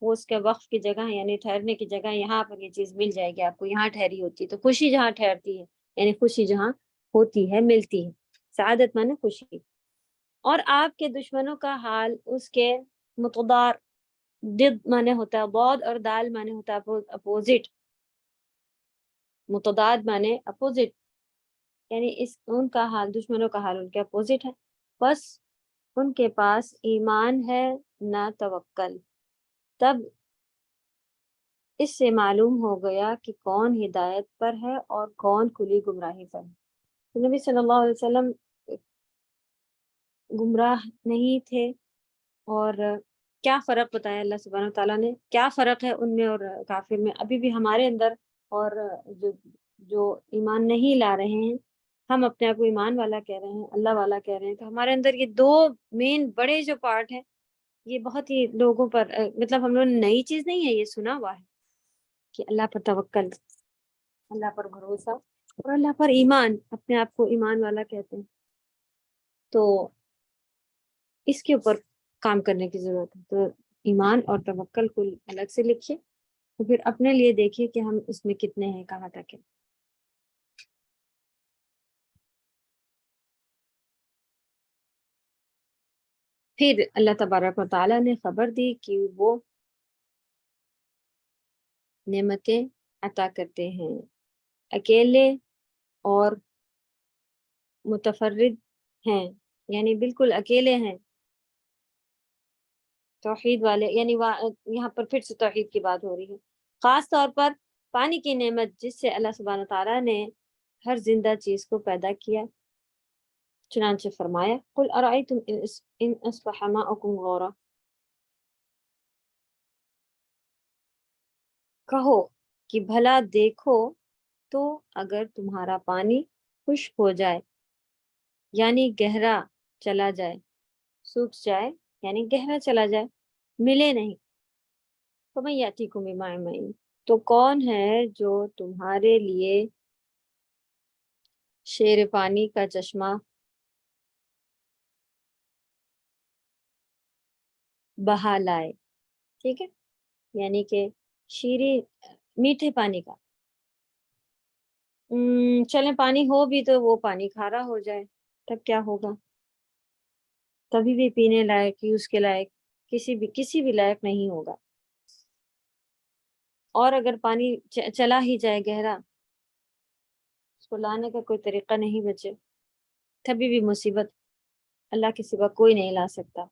وہ اس کے وقف کی جگہ ہے، یعنی ٹھہرنے کی جگہ، یہاں پر یہ چیز مل جائے گی آپ کو، یہاں ٹھہری ہوتی ہے، تو خوشی جہاں ٹھہرتی ہے یعنی خوشی جہاں ہوتی ہے ملتی ہے، سعادت مانے خوشی۔ اور آپ کے دشمنوں کا حال اس کے متضاد، ضد مانے ہوتا ہے ضاد، اور دال مانے ہوتا ہے اپوزٹ، متضاد مانے اپوزٹ، یعنی ان کا حال، دشمنوں کا حال ان کے اپوزٹ ہے، بس ان کے پاس ایمان ہے نہ توکل۔ تب اس سے معلوم ہو گیا کہ کون ہدایت پر ہے اور کون کھلی گمراہی پر ہے۔ تو نبی صلی اللہ علیہ وسلم گمراہ نہیں تھے، اور کیا فرق بتایا اللہ سبحانہ تعالیٰ نے، کیا فرق ہے ان میں اور کافر میں؟ ابھی بھی ہمارے اندر، اور جو ایمان نہیں لا رہے ہیں، ہم اپنے آپ کو ایمان والا کہہ رہے ہیں، اللہ والا کہہ رہے ہیں، تو ہمارے اندر یہ دو مین بڑے جو پارٹ ہیں، یہ بہت ہی لوگوں پر مطلب ہم لوگ نئی چیز نہیں ہے، یہ سنا ہوا ہے کہ اللہ پر توکل، اللہ پر بھروسہ، اور اللہ پر ایمان، اپنے آپ کو ایمان والا کہتے ہیں، تو اس کے اوپر کام کرنے کی ضرورت ہے۔ تو ایمان اور توکل کو الگ سے لکھیے، تو پھر اپنے لیے دیکھیے کہ ہم اس میں کتنے ہیں، کہاں تک ہے۔ پھر اللہ تبارک و تعالیٰ نے خبر دی کہ وہ نعمتیں عطا کرتے ہیں، اکیلے اور متفرد ہیں، یعنی بالکل اکیلے ہیں، توحید والے، یعنی یہاں پر پھر سے توحید کی بات ہو رہی ہے، خاص طور پر پانی کی نعمت جس سے اللہ سبحانہ تعالیٰ نے ہر زندہ چیز کو پیدا کیا، چنانچہ فرمایا قل ارأیتم ان اصبح ماؤکم غورا، کہو کہ بھلا دیکھو تو اگر تمہارا پانی خشک ہو جائے یعنی گہرا چلا جائے، سوکھ جائے یعنی گہرا چلا جائے، ملے نہیں، فمن یأتیکم بماء معین، تو کون ہے جو تمہارے لیے شیر پانی کا چشمہ بہا لائے، ٹھیک ہے، یعنی کہ شیریں میٹھے پانی کا، چلیں پانی ہو بھی تو وہ پانی کھارا ہو جائے، تب کیا ہوگا؟ کبھی بھی پینے لائق، یوز کے لائق، کسی بھی لائق نہیں ہوگا، اور اگر پانی چلا ہی جائے گہرا، اس کو لانے کا کوئی طریقہ نہیں بچے، تبھی بھی مصیبت، اللہ کے سوا کوئی نہیں لا سکتا۔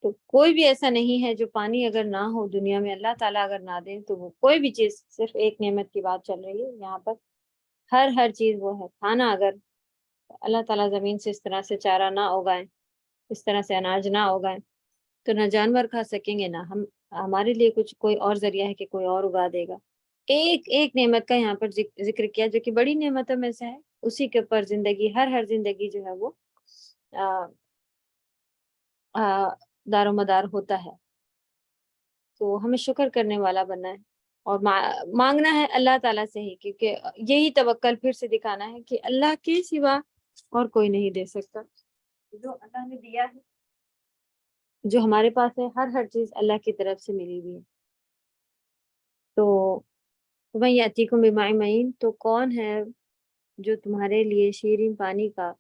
تو کوئی بھی ایسا نہیں ہے جو پانی اگر نہ ہو دنیا میں، اللہ تعالیٰ اگر نہ دے تو وہ کوئی بھی چیز، صرف ایک نعمت کی بات چل رہی ہے یہاں پر، ہر چیز وہ ہے، کھانا اگر اللہ تعالیٰ زمین سے اس طرح سے چارہ نہ اگائیں، اس طرح سے اناج نہ اگائیں، تو نہ جانور کھا سکیں گے، نہ ہمارے لیے کچھ کوئی اور ذریعہ ہے کہ کوئی اور اگا دے گا۔ ایک نعمت کا یہاں پر ذکر کیا جو کہ بڑی نعمتوں میں سے ہے، اسی کے اوپر زندگی، ہر زندگی جو ہے وہ دار و مدار ہوتا ہے، تو ہمیں شکر کرنے والا بننا ہے، اور مانگنا ہے اللہ تعالیٰ سے ہی، کیونکہ یہی توکل پھر سے دکھانا ہے کہ اللہ کے سوا اور کوئی نہیں دے سکتا، جو اللہ نے دیا ہے، جو ہمارے پاس ہے، ہر چیز اللہ کی طرف سے ملی ہوئی ہے۔ تو وَمَن یَأْتِیکُم بِمَاءٍ مَعِین، تو کون ہے جو تمہارے لیے شیریں پانی کا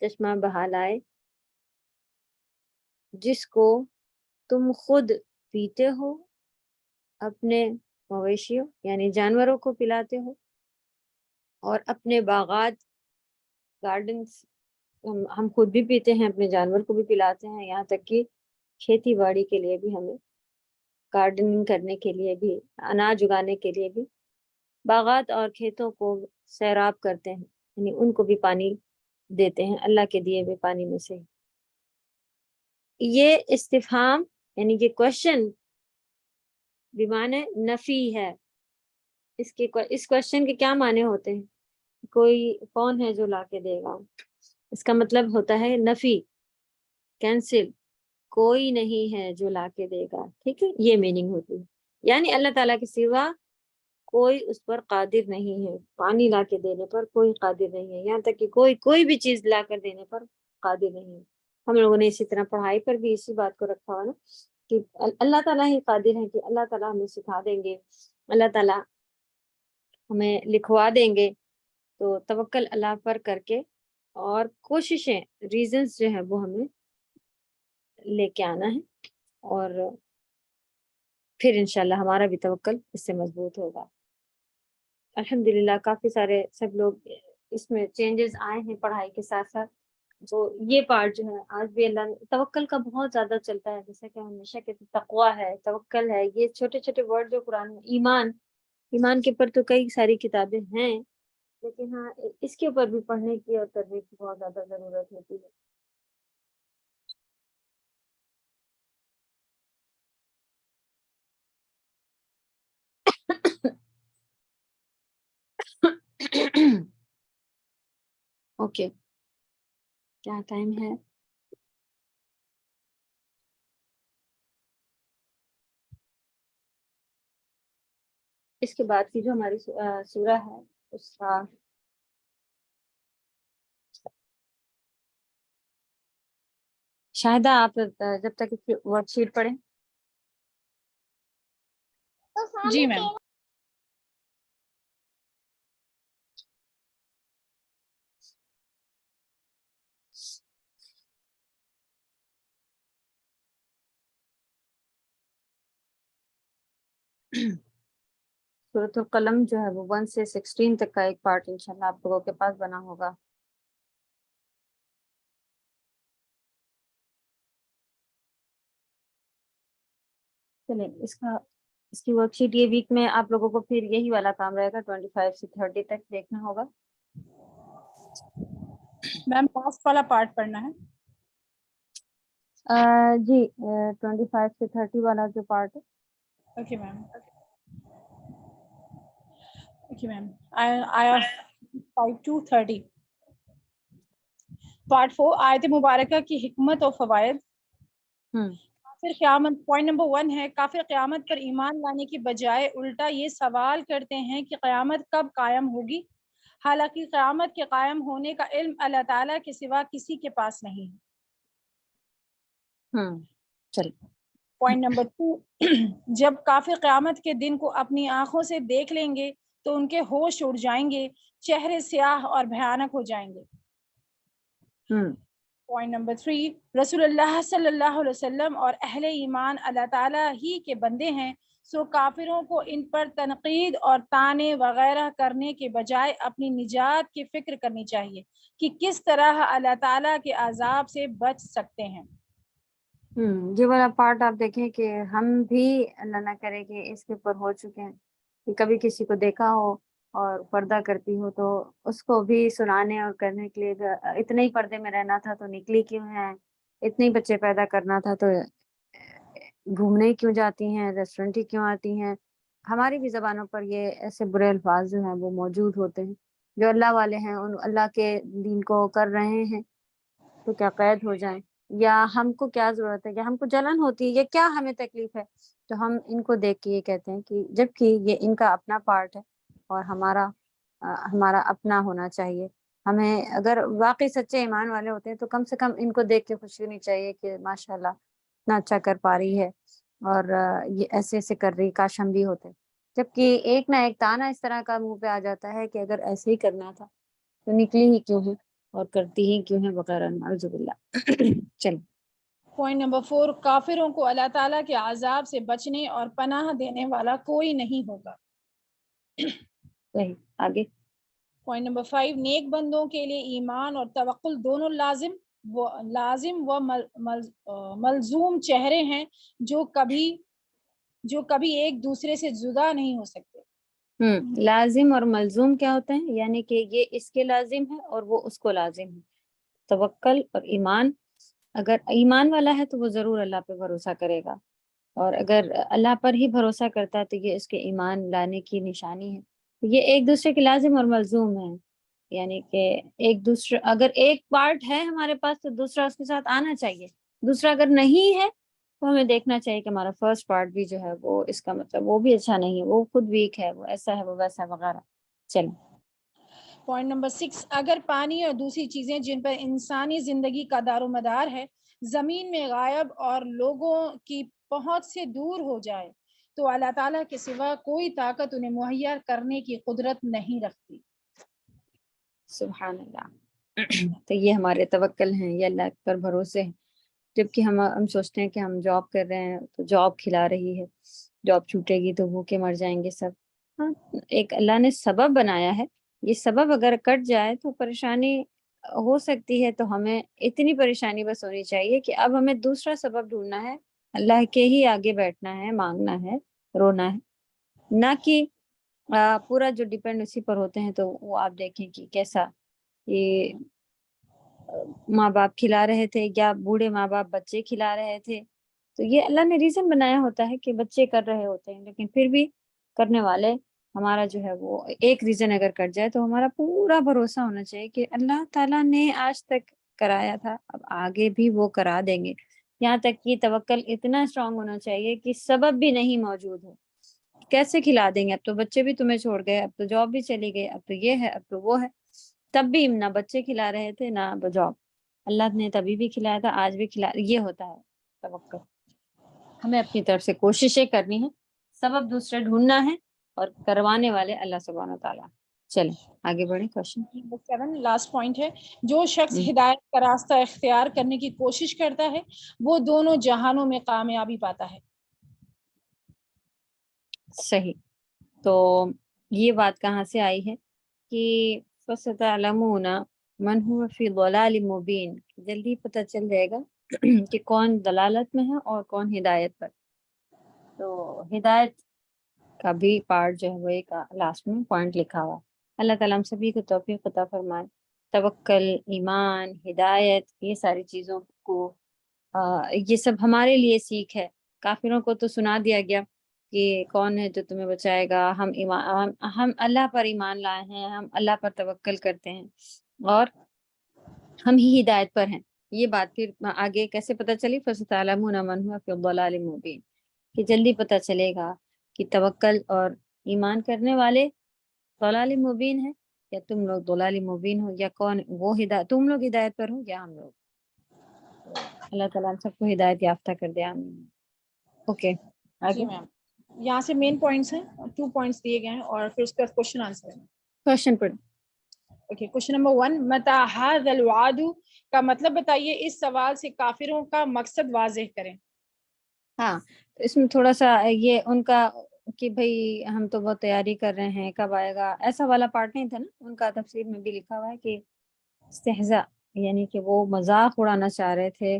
چشمہ بہا لائے، جس کو تم خود پیتے ہو، اپنے مویشیوں یعنی جانوروں کو پلاتے ہو، اور اپنے باغات، گارڈنز، ہم خود بھی پیتے ہیں، اپنے جانور کو بھی پلاتے ہیں، یہاں تک کہ کھیتی باڑی کے لیے بھی ہمیں گارڈننگ کرنے کے لیے بھی، اناج اگانے کے لیے بھی، باغات اور کھیتوں کو سیراب کرتے ہیں، یعنی ان کو بھی پانی دیتے ہیں اللہ کے دیے ہوئے پانی میں سے۔ یہ استفہام یعنی یہ کوشچن بمعنی نفی ہے۔ اس کوشچن کے کیا معنی ہوتے ہیں؟ کوئی کون ہے جو لا کے دے گا، اس کا مطلب ہوتا ہے نفی، کینسل، کوئی نہیں ہے جو لا کے دے گا، ٹھیک ہے، یہ میننگ ہوتی ہے، یعنی اللہ تعالیٰ کے سوا کوئی اس پر قادر نہیں ہے، پانی لا کے دینے پر کوئی قادر نہیں ہے، یہاں تک کہ کوئی بھی چیز لا کر دینے پر قادر نہیں ہے۔ ہم لوگوں نے اسی طرح پڑھائی پر بھی اسی بات کو رکھا ہوا نا کہ اللہ تعالیٰ ہی قادر ہے، کہ اللہ تعالیٰ ہمیں سکھا دیں گے، اللہ تعالیٰ ہمیں لکھوا دیں گے، تو توکل اللہ پر کر کے اور کوششیں، ریزنز جو ہے وہ ہمیں لے کے آنا ہے، اور پھر انشاءاللہ ہمارا بھی توکل اس سے مضبوط ہوگا۔ الحمدللہ کافی سارے سب لوگ اس میں چینجز آئے ہیں پڑھائی کے ساتھ ساتھ، تو یہ پارٹ جو ہے آج بھی اللہ نے توکل کا بہت زیادہ چلتا ہے، جیسا کہ ہم ہمیشہ کہتے ہیں تقویٰ ہے، توکل ہے، یہ چھوٹے چھوٹے ورڈ جو قرآن میں، ایمان کے اوپر تو کئی ساری کتابیں ہیں، لیکن ہاں اس کے اوپر بھی پڑھنے کی اور کرنے کی بہت زیادہ ضرورت ہوتی ہے۔ اوکے، کیا ٹائم ہے؟ اس کے بعد کی جو ہماری سورہ ہے اس کا شاہدہ آپ جب تک اس کی ورک شیٹ پڑھیں۔ جی میم۔ سورۃ القلم جو ہے وہ 1 سے 16 تک کا ایک پارٹ انشاءاللہ آپ لوگوں کے پاس بنا ہوگا۔ چلیں اس کی ورک شیٹ یہ ویک میں آپ لوگوں کو پھر یہی والا کام رہے گا، 25 سے 30 تک دیکھنا ہوگا۔ میم لاسٹ والا پارٹ پڑھنا ہے۔ جی 25 سے 30 والا جو پارٹ ہے۔ اوکے میم، اوکے میم، آیا 5 to 30 پارٹ 4 آیت مبارکہ کی حکمت و فوائد۔ کافر قیامت، پوائنٹ نمبر 1 ہے، کافر قیامت پر ایمان لانے کی بجائے الٹا یہ سوال کرتے ہیں کہ قیامت کب قائم ہوگی، حالانکہ قیامت کے قائم ہونے کا علم اللہ تعالیٰ کے سوا کسی کے پاس نہیں ہے۔ چلیے پوائنٹ نمبر 2، جب کافر قیامت کے دن کو اپنی آنکھوں سے دیکھ لیں گے تو ان کے ہوش اڑ جائیں گے، چہرے سیاہ اور بھیانک ہو جائیں گے۔ پوائنٹ نمبر 3، رسول اللہ صلی اللہ علیہ وسلم اور اہل ایمان اللہ تعالیٰ ہی کے بندے ہیں، سو کافروں کو ان پر تنقید اور طعنے وغیرہ کرنے کے بجائے اپنی نجات کی فکر کرنی چاہیے کہ کس طرح اللہ تعالیٰ کے عذاب سے بچ سکتے ہیں۔ یہ والا پارٹ آپ دیکھیں کہ ہم بھی اللہ نہ کرے کہ اس کے اوپر ہو چکے ہیں، کہ کبھی کسی کو دیکھا ہو اور پردہ کرتی ہو تو اس کو بھی سنانے اور کرنے کے لیے، اتنے ہی پردے میں رہنا تھا تو نکلی کیوں ہے، اتنے ہی بچے پیدا کرنا تھا تو گھومنے کیوں جاتی ہیں، ریسٹورینٹ ہی کیوں آتی ہیں۔ ہماری بھی زبانوں پر یہ ایسے برے الفاظ جو ہیں وہ موجود ہوتے ہیں، جو اللہ والے ہیں ان اللہ کے دین کو کر رہے ہیں تو کیا قید ہو جائیں، یا ہم کو کیا ضرورت ہے، یا ہم کو جلن ہوتی ہے، یا کیا ہمیں تکلیف ہے، تو ہم ان کو دیکھ کے یہ کہتے ہیں کہ جبکہ یہ ان کا اپنا پارٹ ہے اور ہمارا اپنا ہونا چاہیے۔ ہمیں اگر واقعی سچے ایمان والے ہوتے ہیں تو کم سے کم ان کو دیکھ کے خوشی ہونی چاہیے کہ ماشاءاللہ اتنا اچھا کر پا رہی ہے، اور یہ ایسے ایسے کر رہی، کاش ہم بھی ہوتے۔ جبکہ ایک نہ ایک تانا اس طرح کا منہ پہ آ جاتا ہے کہ اگر ایسے ہی کرنا تھا تو نکلی ہی کیوں ہے اور کرتی ہی کیوں ہے، وغیرہ نعوذ باللہ۔ چلیں پوائنٹ نمبر 4، کافروں کو اللہ تعالیٰ کے عذاب سے بچنے اور پناہ دینے والا کوئی نہیں ہوگا۔ صحیح، آگے۔ پوائنٹ نمبر 5، نیک بندوں کے لیے ایمان اور توکل دونوں لازم و ملزوم چہرے ہیں جو کبھی جو کبھی ایک دوسرے سے جدا نہیں ہو سکتے. لازم اور ملزوم کیا ہوتے ہیں؟ یعنی کہ یہ اس کے لازم ہے اور وہ اس کو لازم ہے. توکل اور ایمان، اگر ایمان والا ہے تو وہ ضرور اللہ پہ بھروسہ کرے گا، اور اگر اللہ پر ہی بھروسہ کرتا ہے تو یہ اس کے ایمان لانے کی نشانی ہے. یہ ایک دوسرے کے لازم اور ملزوم ہیں، یعنی کہ ایک دوسرے، اگر ایک پارٹ ہے ہمارے پاس تو دوسرا اس کے ساتھ آنا چاہیے. دوسرا اگر نہیں ہے تو ہمیں دیکھنا چاہیے کہ ہمارا فرسٹ پارٹ بھی جو ہے وہ اس کا مطلب وہ بھی اچھا نہیں ہے، وہ خود ویک ہے، وہ ایسا ہے، وہ ویسا وغیرہ. چلیں. پوائنٹ نمبر 6، اگر پانی اور دوسری چیزیں جن پر انسانی زندگی کا دار و مدار ہے زمین میں غائب اور لوگوں کی پہنچ سے دور ہو جائے تو اللہ تعالیٰ کے سوا کوئی طاقت انہیں مہیا کرنے کی قدرت نہیں رکھتی. سبحان اللہ. تو یہ ہمارے توکل ہیں، یہ اللہ پر بھروسے ہیں. جبکہ ہم سوچتے ہیں کہ ہم جاب کر رہے ہیں تو جاب کھلا رہی ہے، جاب چھوٹے گی تو بھوکے مر جائیں گے سب. ہاں، ایک اللہ نے سبب بنایا ہے، یہ سبب اگر کٹ جائے تو پریشانی ہو سکتی ہے. تو ہمیں اتنی پریشانی بس ہونی چاہیے کہ اب ہمیں دوسرا سبب ڈھونڈنا ہے، اللہ کے ہی آگے بیٹھنا ہے، مانگنا ہے، رونا ہے، نہ کہ پورا جو ڈیپینڈ اسی پر ہوتے ہیں. تو وہ آپ دیکھیں کہ کیسا یہ ماں باپ کھلا رہے تھے یا بوڑھے ماں باپ بچے کھلا رہے تھے. تو یہ اللہ نے ریزن بنایا ہوتا ہے کہ بچے کر رہے ہوتے ہیں، لیکن پھر بھی کرنے والے ہمارا جو ہے وہ ایک ریزن اگر کٹ جائے تو ہمارا پورا بھروسہ ہونا چاہیے کہ اللہ تعالیٰ نے آج تک کرایا تھا، اب آگے بھی وہ کرا دیں گے. یہاں تک کہ توکل اتنا اسٹرانگ ہونا چاہیے کہ سبب بھی نہیں موجود ہو. کیسے کھلا دیں گے؟ اب تو بچے بھی تمہیں چھوڑ گئے، اب تو جاب بھی چلی گئی، اب تو یہ ہے، اب تو وہ ہے. تب بھی نہ بچے کھلا رہے تھے نہ جاب، اللہ نے تبھی بھی کھلایا تھا، آج بھی کھلا. یہ ہوتا ہے توکل. ہمیں اپنی طرف سے کوششیں کرنی ہے، سبب دوسرے ڈھونڈنا ہے، اور کروانے والے اللہ سبحانہ تعالیٰ. چلیں آگے بڑھیں. کوشچن 7 لاسٹ پوائنٹ ہے، جو شخص ہدایت کا راستہ اختیار کرنے کی کوشش کرتا ہے وہ دونوں جہانوں میں کامیابی پاتا ہے. صحیح. تو یہ بات کہاں سے آئی ہے کہ فَسَتَعْلَمُونَ مَنْ هُوَ فِي ضَلَالٍ مُبِينٍ، جلدی پتہ چل جائے گا کہ کون دلالت میں ہے اور کون ہدایت پر. تو ہدایت کا بھی پارٹ جو ہے وہ ایک لاسٹ میں پوائنٹ لکھا ہوا. اللہ تعالیٰ ہم سبھی کو توفیق عطا فرمائے. توکل، ایمان، ہدایت، یہ ساری چیزوں کو یہ سب ہمارے لیے سیکھ ہے. کافروں کو تو سنا دیا گیا کہ کون ہے جو تمہیں بچائے گا، ہم اللہ پر ایمان لائے ہیں، ہم اللہ پر توکل کرتے ہیں اور ہم ہی ہدایت پر ہیں. یہ بات پھر آگے کیسے پتہ چلی؟ فَسَتَعْلَمُونَ مَنْ هُوَ فِي ضَلَالٍ مُبِينٍ، کہ جلدی پتہ چلے گا کہ توکل اور ایمان کرنے والے ضلال مبین ہے، یا تم لوگ ضلال مبین ہو، یا کون وہ ہدایت، تم لوگ ہدایت پر ہو یا ہم لوگ. تو اللہ تعالیٰ ہم سب کو ہدایت یافتہ کر دے. آمین. اوکے جی آگے میم، یہاں سے مین پوائنٹس ہیں، 2 پوائنٹس دیے گئے ہیں اور پھر اس کا کوشچن آنسر ہے. کوشچن پڑھ. اوکے، کوشچن نمبر 1، متى هذا الوعد کا مطلب بتائیے. اس سوال سے کافروں کا مقصد واضح کریں. ہاں، تو اس میں تھوڑا سا یہ ان کا کہ بھئی ہم تو بہت تیاری کر رہے ہیں، کب آئے گا، ایسا والا پارٹ نہیں تھا نا. ان کا تفسیر میں بھی لکھا ہوا ہے کہ استہزاء، یعنی کہ وہ مذاق اڑانا چاہ رہے تھے،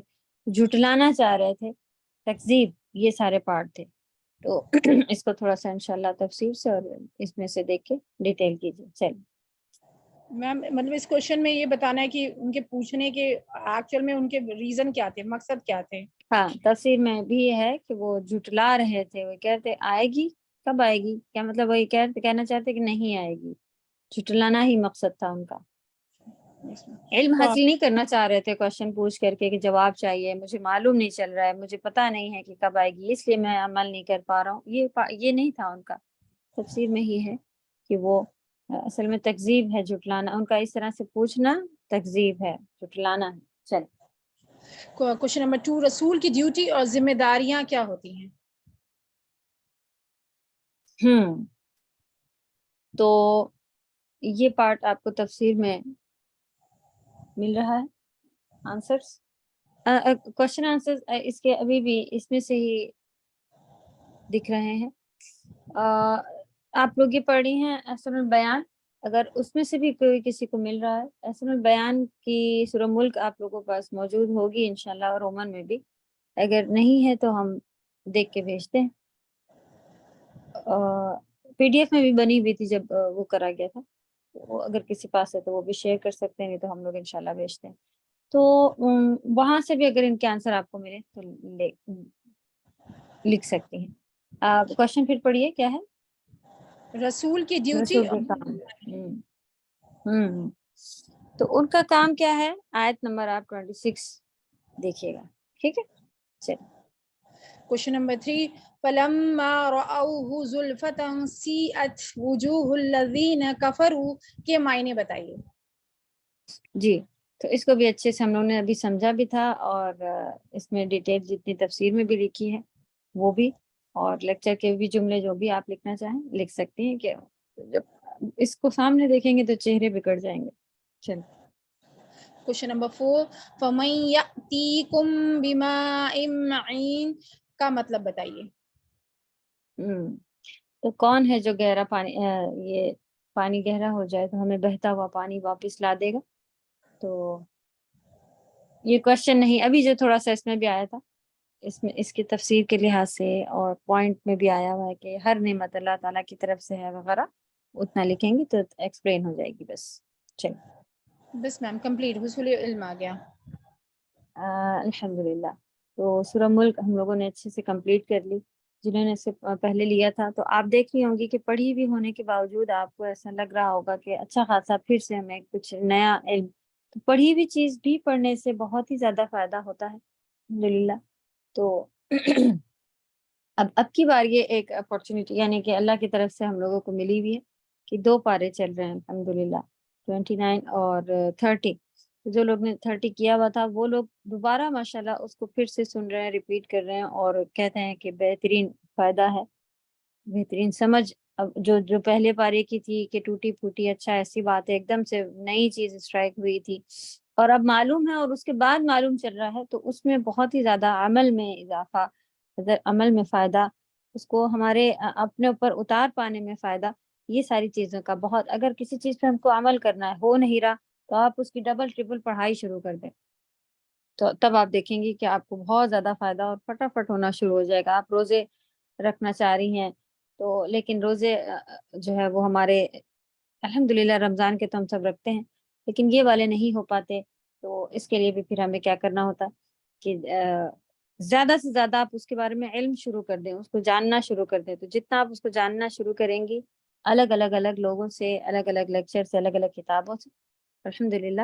جھٹلانا چاہ رہے تھے، تکذیب، یہ سارے پارٹ تھے. تو اس کو تھوڑا سا انشاءاللہ تفسیر سے اور اس میں سے دیکھ کے ڈیٹیل کیجیے. چلیے. میم مطلب اس کوشچن میں یہ بتانا ہے کہ ان کے پوچھنے کے ایکچوئل میں ان کے ریزن کیا تھے، مقصد کیا تھے. ہاں، تفسیر میں بھی ہے کہ وہ جھٹلا رہے تھے، وہ کہتے آئے گی، کب آئے گی، کیا مطلب وہی کہنا چاہتے کہ نہیں آئے گی. جھٹلانا ہی مقصد تھا ان کا. علم حاصل نہیں کرنا چاہ رہے تھے کوشچن پوچھ کر کے کہ جواب چاہیے، مجھے معلوم نہیں چل رہا ہے، مجھے پتہ نہیں ہے کہ کب آئے گی، اس لیے میں عمل نہیں کر پا رہا ہوں. یہ نہیں تھا ان کا. تفسیر میں ہی ہے کہ وہ اصل میں تکذیب ہے، جھٹلانا. ان کا اس طرح سے پوچھنا تکذیب ہے، جھٹلانا ہے. چل. کوشچن نمبر 2، رسول کی ڈیوٹی اور ذمہ داریاں کیا ہوتی ہیں. تو یہ پارٹ آپ کو تفسیر میں مل رہا ہے. آنسرس، کوشچن آنسر اس کے ابھی بھی اس میں سے ہی دکھ رہے ہیں. آپ لوگ یہ پڑھی ہیں احسن البیان، اگر اس میں سے بھی کوئی کسی کو مل رہا ہے. احسن البیان کی سورہ ملک آپ لوگوں کے پاس موجود ہوگی انشاءاللہ، اور رومن میں بھی. اگر نہیں ہے تو ہم دیکھ کے بھیجتے ہیں. PDF میں بھی بنی ہوئی تھی جب وہ کرا گیا تھا، وہ اگر کسی پاس ہے تو وہ بھی شیئر کر سکتے ہیں، نہیں تو ہم لوگ انشاءاللہ بھیجتے ہیں. تو وہاں سے بھی اگر ان کے آنسر آپ کو ملے تو لکھ سکتی ہیں. کوشچن پھر پڑھیے کیا ہے. رسول کی ڈیوٹی رسول کے کام. تو ان کا کام کیا ہے؟ آیت نمبر آپ 26 دیکھیے گا. ٹھیک ہے چلیے. کوشچن نمبر 3 فلما رأوه زلفة سیئت وجوہ الذین کفروا کے معنی بتائیے. جی تو اس کو بھی اچھے سے ہم لوگوں نے ابھی سمجھا بھی تھا، اور اس میں ڈیٹیل جتنی تفسیر میں بھی لکھی ہے وہ بھی، اور لیکچر کے بھی جملے جو بھی آپ لکھنا چاہیں لکھ سکتی ہیں، کہ جب اس کو سامنے دیکھیں گے تو چہرے بگڑ جائیں گے. چلیں. کوشچن نمبر 4 فمن یأتیکم بماء معین کا مطلب بتائیے. تو کون ہے جو گہرا پانی یہ پانی گہرا ہو جائے تو ہمیں بہتا ہوا پانی واپس لا دے گا. تو یہ کوشچن نہیں، ابھی جو تھوڑا سا اس میں بھی آیا تھا، اس میں اس کی تفسیر کے لحاظ سے اور پوائنٹ میں بھی آیا ہوا ہے کہ ہر نعمت اللہ تعالیٰ کی طرف سے ہے وغیرہ، اتنا لکھیں گی تو ایکسپلین ہو جائے گی. بس چلیں. بس میم کمپلیٹ حصول علم آ گیا. الحمدللہ. تو سورہ ملک ہم لوگوں نے اچھے سے کمپلیٹ کر لی. جنہوں نے اس سے پہلے لیا تھا تو آپ دیکھ لی ہوں گی کہ پڑھی بھی ہونے کے باوجود آپ کو ایسا لگ رہا ہوگا کہ اچھا خاصا پھر سے ہمیں کچھ نیا علم. تو پڑھی ہوئی چیز بھی پڑھنے سے بہت ہی زیادہ فائدہ ہوتا ہے الحمدللہ. تو اب کی بار یہ ایک اپارچونیٹی یعنی کہ اللہ کی طرف سے ہم لوگوں کو ملی ہوئی ہے کہ 2 پارے چل رہے ہیں الحمدللہ، 29 اور 30. جو لوگ نے 30 کیا ہوا تھا وہ لوگ دوبارہ ماشاءاللہ اس کو پھر سے سن رہے ہیں، ریپیٹ کر رہے ہیں، اور کہتے ہیں کہ بہترین فائدہ ہے، بہترین سمجھ. اب جو پہلے پارے کی تھی کہ ٹوٹی پھوٹی، اچھا ایسی بات ہے، ایک دم سے نئی چیز اسٹرائک ہوئی تھی اور اب معلوم ہے اور اس کے بعد معلوم چل رہا ہے، تو اس میں بہت ہی زیادہ عمل میں اضافہ، عمل میں فائدہ، اس کو ہمارے اپنے اوپر اتار پانے میں فائدہ، یہ ساری چیزوں کا بہت. اگر کسی چیز پہ ہم کو عمل کرنا ہے، ہو نہیں رہا، تو آپ اس کی ڈبل ٹرپل پڑھائی شروع کر دیں، تو تب آپ دیکھیں گی کہ آپ کو بہت زیادہ فائدہ اور فٹافٹ ہونا شروع ہو جائے گا. آپ روزے رکھنا چاہ رہی ہیں تو، لیکن روزے جو ہے وہ ہمارے الحمدللہ رمضان کے تو ہم سب رکھتے ہیں، لیکن یہ والے نہیں ہو پاتے، تو اس کے لیے بھی پھر ہمیں کیا کرنا ہوتا کہ زیادہ سے زیادہ آپ اس کے بارے میں علم شروع کر دیں، اس کو جاننا شروع کر دیں. تو جتنا آپ اس کو جاننا شروع کریں گی الگ الگ لوگوں سے، الگ الگ لیکچر سے، الگ الگ کتابوں سے، الحمدللہ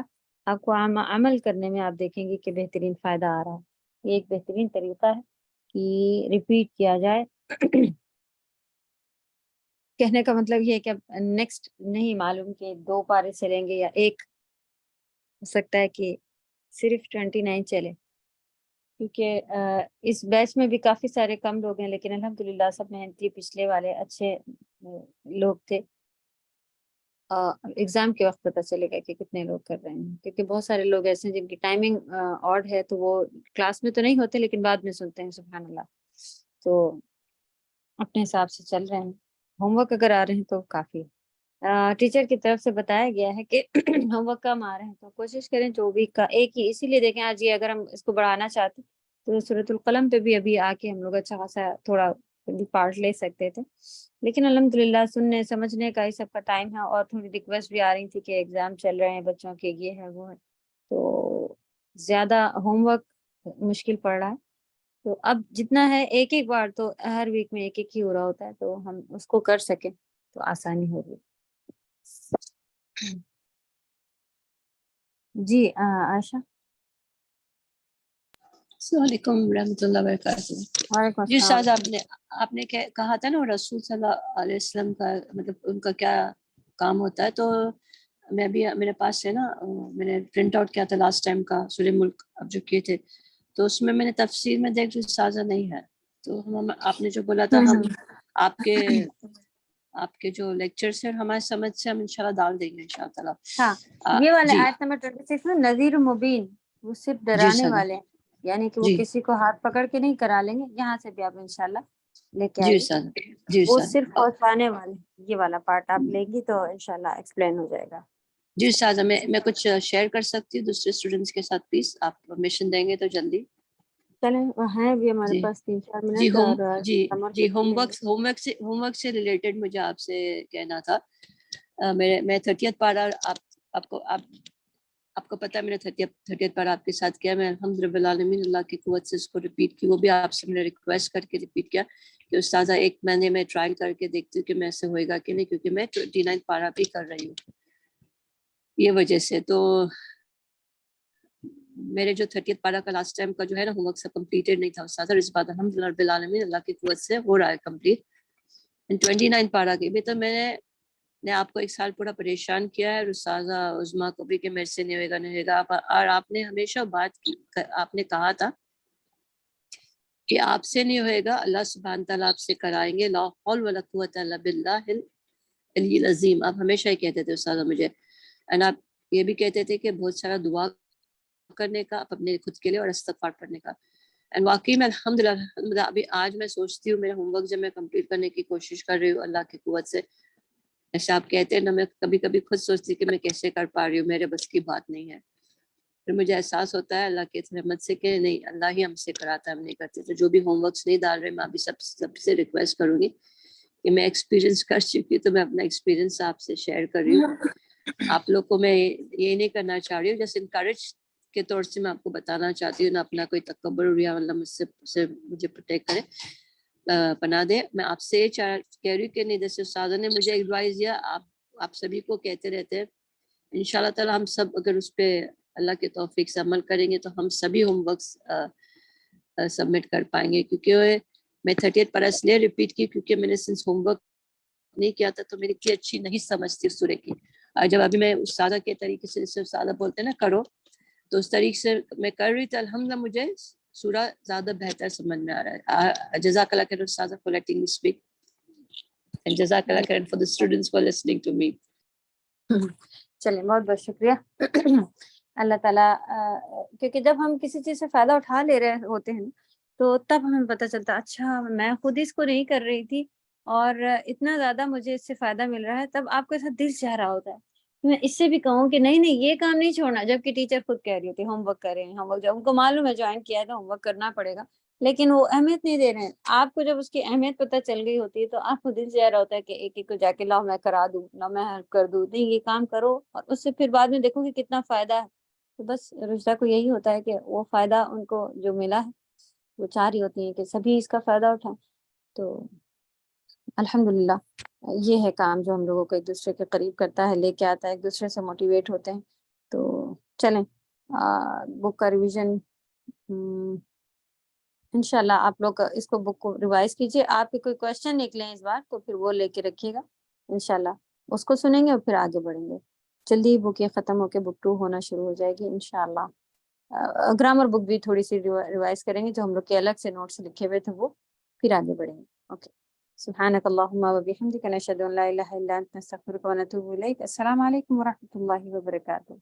آپ کو عمل کرنے میں آپ دیکھیں گی کہ بہترین فائدہ آ رہا ہے. یہ ایک بہترین طریقہ ہے کہ ریپیٹ کیا جائے. کہنے کا مطلب یہ ہے کہ اب نیکسٹ نہیں معلوم کہ 2 پارے چلیں گے یا ایک، ہو سکتا ہے کہ صرف 29 چلے، کیونکہ اس بیچ میں بھی کافی سارے کم لوگ ہیں، لیکن الحمدللہ سب محنتی، پچھلے والے اچھے لوگ تھے. ایگزام کے وقت پتہ چلے گا کہ کتنے لوگ کر رہے ہیں، کیونکہ بہت سارے لوگ ایسے ہیں جن کی ٹائمنگ آڈ ہے، تو وہ کلاس میں تو نہیں ہوتے لیکن بعد میں سنتے ہیں. سبحان اللہ. تو اپنے حساب سے چل رہے ہیں. ہوم ورک اگر آ رہے ہیں تو کافی. ٹیچر کی طرف سے بتایا گیا ہے کہ ہوم ورک کم آ رہے ہیں تو کوشش کریں 24 کا ایک ہی. اسی لیے دیکھیں آج یہ اگر ہم اس کو بڑھانا چاہتے تو سورۃ القلم پہ بھی ابھی آ کے ہم لوگ اچھا خاصا تھوڑا پارٹ لے سکتے تھے، لیکن الحمدللہ سننے سمجھنے کا ہی سب کا ٹائم ہے، اور تھوڑی ریکویسٹ بھی آ رہی تھی کہ ایگزام چل رہے ہیں بچوں کے، یہ ہے وہ ہے، تو زیادہ ہوم ورک مشکل پڑ رہا ہے. تو اب جتنا ہے ایک بار تو ہر ویک میں ایک ہی ہو رہا ہوتا ہے، تو ہم اس کو کر سکیں تو آسانی ہوگی. جی عائشہ. السلام علیکم ورحمۃ اللہ وبرکاتہ. وعلیکم جی السلام. استاد، آپ نے کہا تھا نا رسول صلی اللہ علیہ وسلم کا مطلب ان کا کیا کام ہوتا ہے، تو میں بھی میرے پاس سے نا میں نے پرنٹ آؤٹ کیا تھا لاسٹ ٹائم کا سورہ ملک اب جو کیے تھے، تو اس میں نے تفسیر میں دیکھ سازہ نہیں ہے، تو آپ نے جو بولا تھا ہم آپ کے جو لیکچر سے اور ہمارے سمجھ سے ہم انشاءاللہ ڈال دیں گے انشاءاللہ. ہاں یہ والے جی آیت نمبر 26 میں نذیر مبین، وہ صرف جی ڈرانے استاد، والے ہیں، یعنی کہ وہ جی کسی کو ہاتھ پکڑ کے نہیں کرا لیں گے. یہاں سے بھی آپ انشاءاللہ لے کے جی آئیے. استاد، جی وہ استاد. صرف پہنچانے والے، یہ والا پارٹ آپ لے گی تو انشاءاللہ ایکسپلین ہو جائے گا. جی استاد، میں کچھ شیئر کر سکتی ہوں دوسرے اسٹوڈنٹس کے ساتھ، پلیز آپ پرمیشن دیں گے تو جلدی. چلیں ہیں بھی ہمارے جی پاس 3-4 جی منٹ اور جی سمر جی کو ہوم لیں ورک گے. سے ریلیٹڈ مجھے آپ سے کہنا تھا. میں 30th پارہ آپ کو پتہ ہے میں نے 30th پارہ آپ کے ساتھ کیا. میں الحمد رب العالمین اللہ کی قوت سے اس کو ریپیٹ کی. وہ بھی آپ سے میں نے ریکویسٹ کر کے ریپیٹ کیا کہ استاذہ ایک مہینے میں ٹرائل کر کے دیکھتی ہوں کہ میں سے ہوئے گا کہ نہیں, کیونکہ میں 29 پارہ بھی کر رہی ہوں یہ وجہ سے. تو میرے جو 30th پارہ کا لاسٹ ٹائم کا جو ہے نا ہوم ورک سب کمپلیٹڈ نہیں تھا استاذہ. اس بات الحمد للہ رب العالمین اللہ کی قوت سے ہو رہا ہے کمپلیٹ. 29 پارہ کے بھی تو میں نے آپ کو ایک سال پورا پریشان کیا ہے, استاذہ عظما کو بھی, کہ میرے سے نہیں ہوئے گا. اور آپ نے ہمیشہ بات کی, آپ نے کہا تھا کہ آپ سے نہیں ہوئے گا, اللہ سبحانہ تعالیٰ آپ سے کرائیں گے. لا حول ولا قوت الا باللہ العلی العظیم. آپ ہمیشہ ہی کہتے تھے استاذہ مجھے. اور آپ یہ بھی کہتے تھے کہ بہت سارا دعا کرنے کا اپنے خود کے لیے اور استغفار پڑھنے کا. اینڈ واقعی میں الحمدللہ ابھی آج میں سوچتی ہوں میرا ہوم ورک جب میں کمپلیٹ کرنے کی کوشش کر رہی ہوں اللہ کی قوت سے, ایسے آپ کہتے ہیں نا, میں کبھی کبھی خود سوچتی کہ میں کیسے کر پا رہی ہوں, میرے بس کی بات نہیں ہے. پھر مجھے احساس ہوتا ہے اللہ کی رحمت سے کہ نہیں, اللہ ہی ہم سے کراتا ہے, ہم نہیں کرتے. تو جو بھی ہوم ورکس نہیں ڈال رہے, میں ابھی سب سے ریکویسٹ کروں گی کہ میں ایکسپیرینس کر چکی ہوں تو میں اپنا ایکسپیرینس آپ سے شیئر کر رہی ہوں. آپ لوگ کو میں یہ نہیں کرنا چاہ رہی ہوں, جیسے انکریج کے طور سے میں آپ کو بتانا چاہتی ہوں, نہ اپنا کوئی تکبر یا اللہ مجھ سے مجھے پروٹیکٹ کرے, پناہ دے. میں آپ سے یہ کہہ رہی ہوں کہ نہیں, جیسے استاذہ نے مجھے ایڈوائز دیا, آپ سبھی کو کہتے رہتے ہیں. انشاءاللہ تعالی ہم سب اگر اس پہ اللہ کے توفیق سے عمل کریں گے تو ہم سبھی ہوم ورکس سبمٹ کر پائیں گے. کیونکہ میں 30th پارہ اس لیے ریپیٹ کی کیونکہ میں نے سنس ہوم ورک نہیں کیا تھا تو میری کی اچھی نہیں سمجھتی اس سورے کی. اور جب ابھی میں استاذہ کے طریقے سے, جیسے استاذہ بولتے ہیں نا کرو, تو اس طریقے سے میں کر رہی تھی. الحمدللہ مجھے سورہ زیادہ بہتر سمجھ میں آ رہا ہے. جزاک اللہ خیر استاذہ for letting me speak, and جزاک اللہ خیر for the students for listening to me. چلیں بہت بہت شکریہ. اللہ تعالیٰ کیونکہ جب ہم کسی چیز سے فائدہ اٹھا لے رہے ہوتے ہیں تو تب ہمیں پتہ چلتا اچھا میں خود اس کو نہیں کر رہی تھی اور اتنا زیادہ مجھے اس سے فائدہ مل رہا ہے. تب آپ کے ساتھ دل چاہ رہا ہوتا ہے میں اس سے بھی کہوں کہ نہیں یہ کام نہیں چھوڑنا, جبکہ ٹیچر خود کہہ رہی ہوتی ہوم ورک کریں, ہوم ورک. جب ان کو معلوم ہے جوائن کیا ہے تو ہوم ورک کرنا پڑے گا, لیکن وہ اہمیت نہیں دے رہے ہیں. آپ کو جب اس کی اہمیت پتہ چل گئی ہوتی ہے تو آپ کو دل چاہ رہا ہوتا ہے کہ ایک ایک کو جا کے لاؤ میں کرا دوں, لاؤ میں ہیلپ کر دوں. نہیں یہ کام کرو اور اس سے پھر بعد میں دیکھو کہ کتنا فائدہ ہے. تو بس رشتہ کو یہی ہوتا ہے کہ وہ فائدہ ان کو جو ملا ہے وہ چاہ رہی ہوتی ہیں کہ سبھی اس کا فائدہ اٹھائیں. تو الحمدللہ یہ ہے کام جو ہم لوگوں کو ایک دوسرے کے قریب کرتا ہے, لے کے آتا ہے, ایک دوسرے سے موٹیویٹ ہوتے ہیں. تو چلیں بک کا ریویژن انشاءاللہ آپ لوگ اس کو بک کو ریوائز کیجئے. آپ کے کوئی کویشچن نکلیں اس بار تو پھر وہ لے کے رکھیے گا, انشاءاللہ اس کو سنیں گے اور پھر آگے بڑھیں گے. جلدی ہی بک یہ ختم ہو کے بک 2 ہونا شروع ہو جائے گی انشاءاللہ. گرامر بک بھی تھوڑی سی ریوائز کریں گے, جو ہم لوگ کے الگ سے نوٹس لکھے ہوئے تھے وہ پھر آگے بڑھیں گے. اوکے, سبحانک اللہم و بحمدک نشہد ان لا الہ الا انت نستغفرک و نتوب الیک. السلام علیکم و رحمۃ اللہ وبرکاتہ.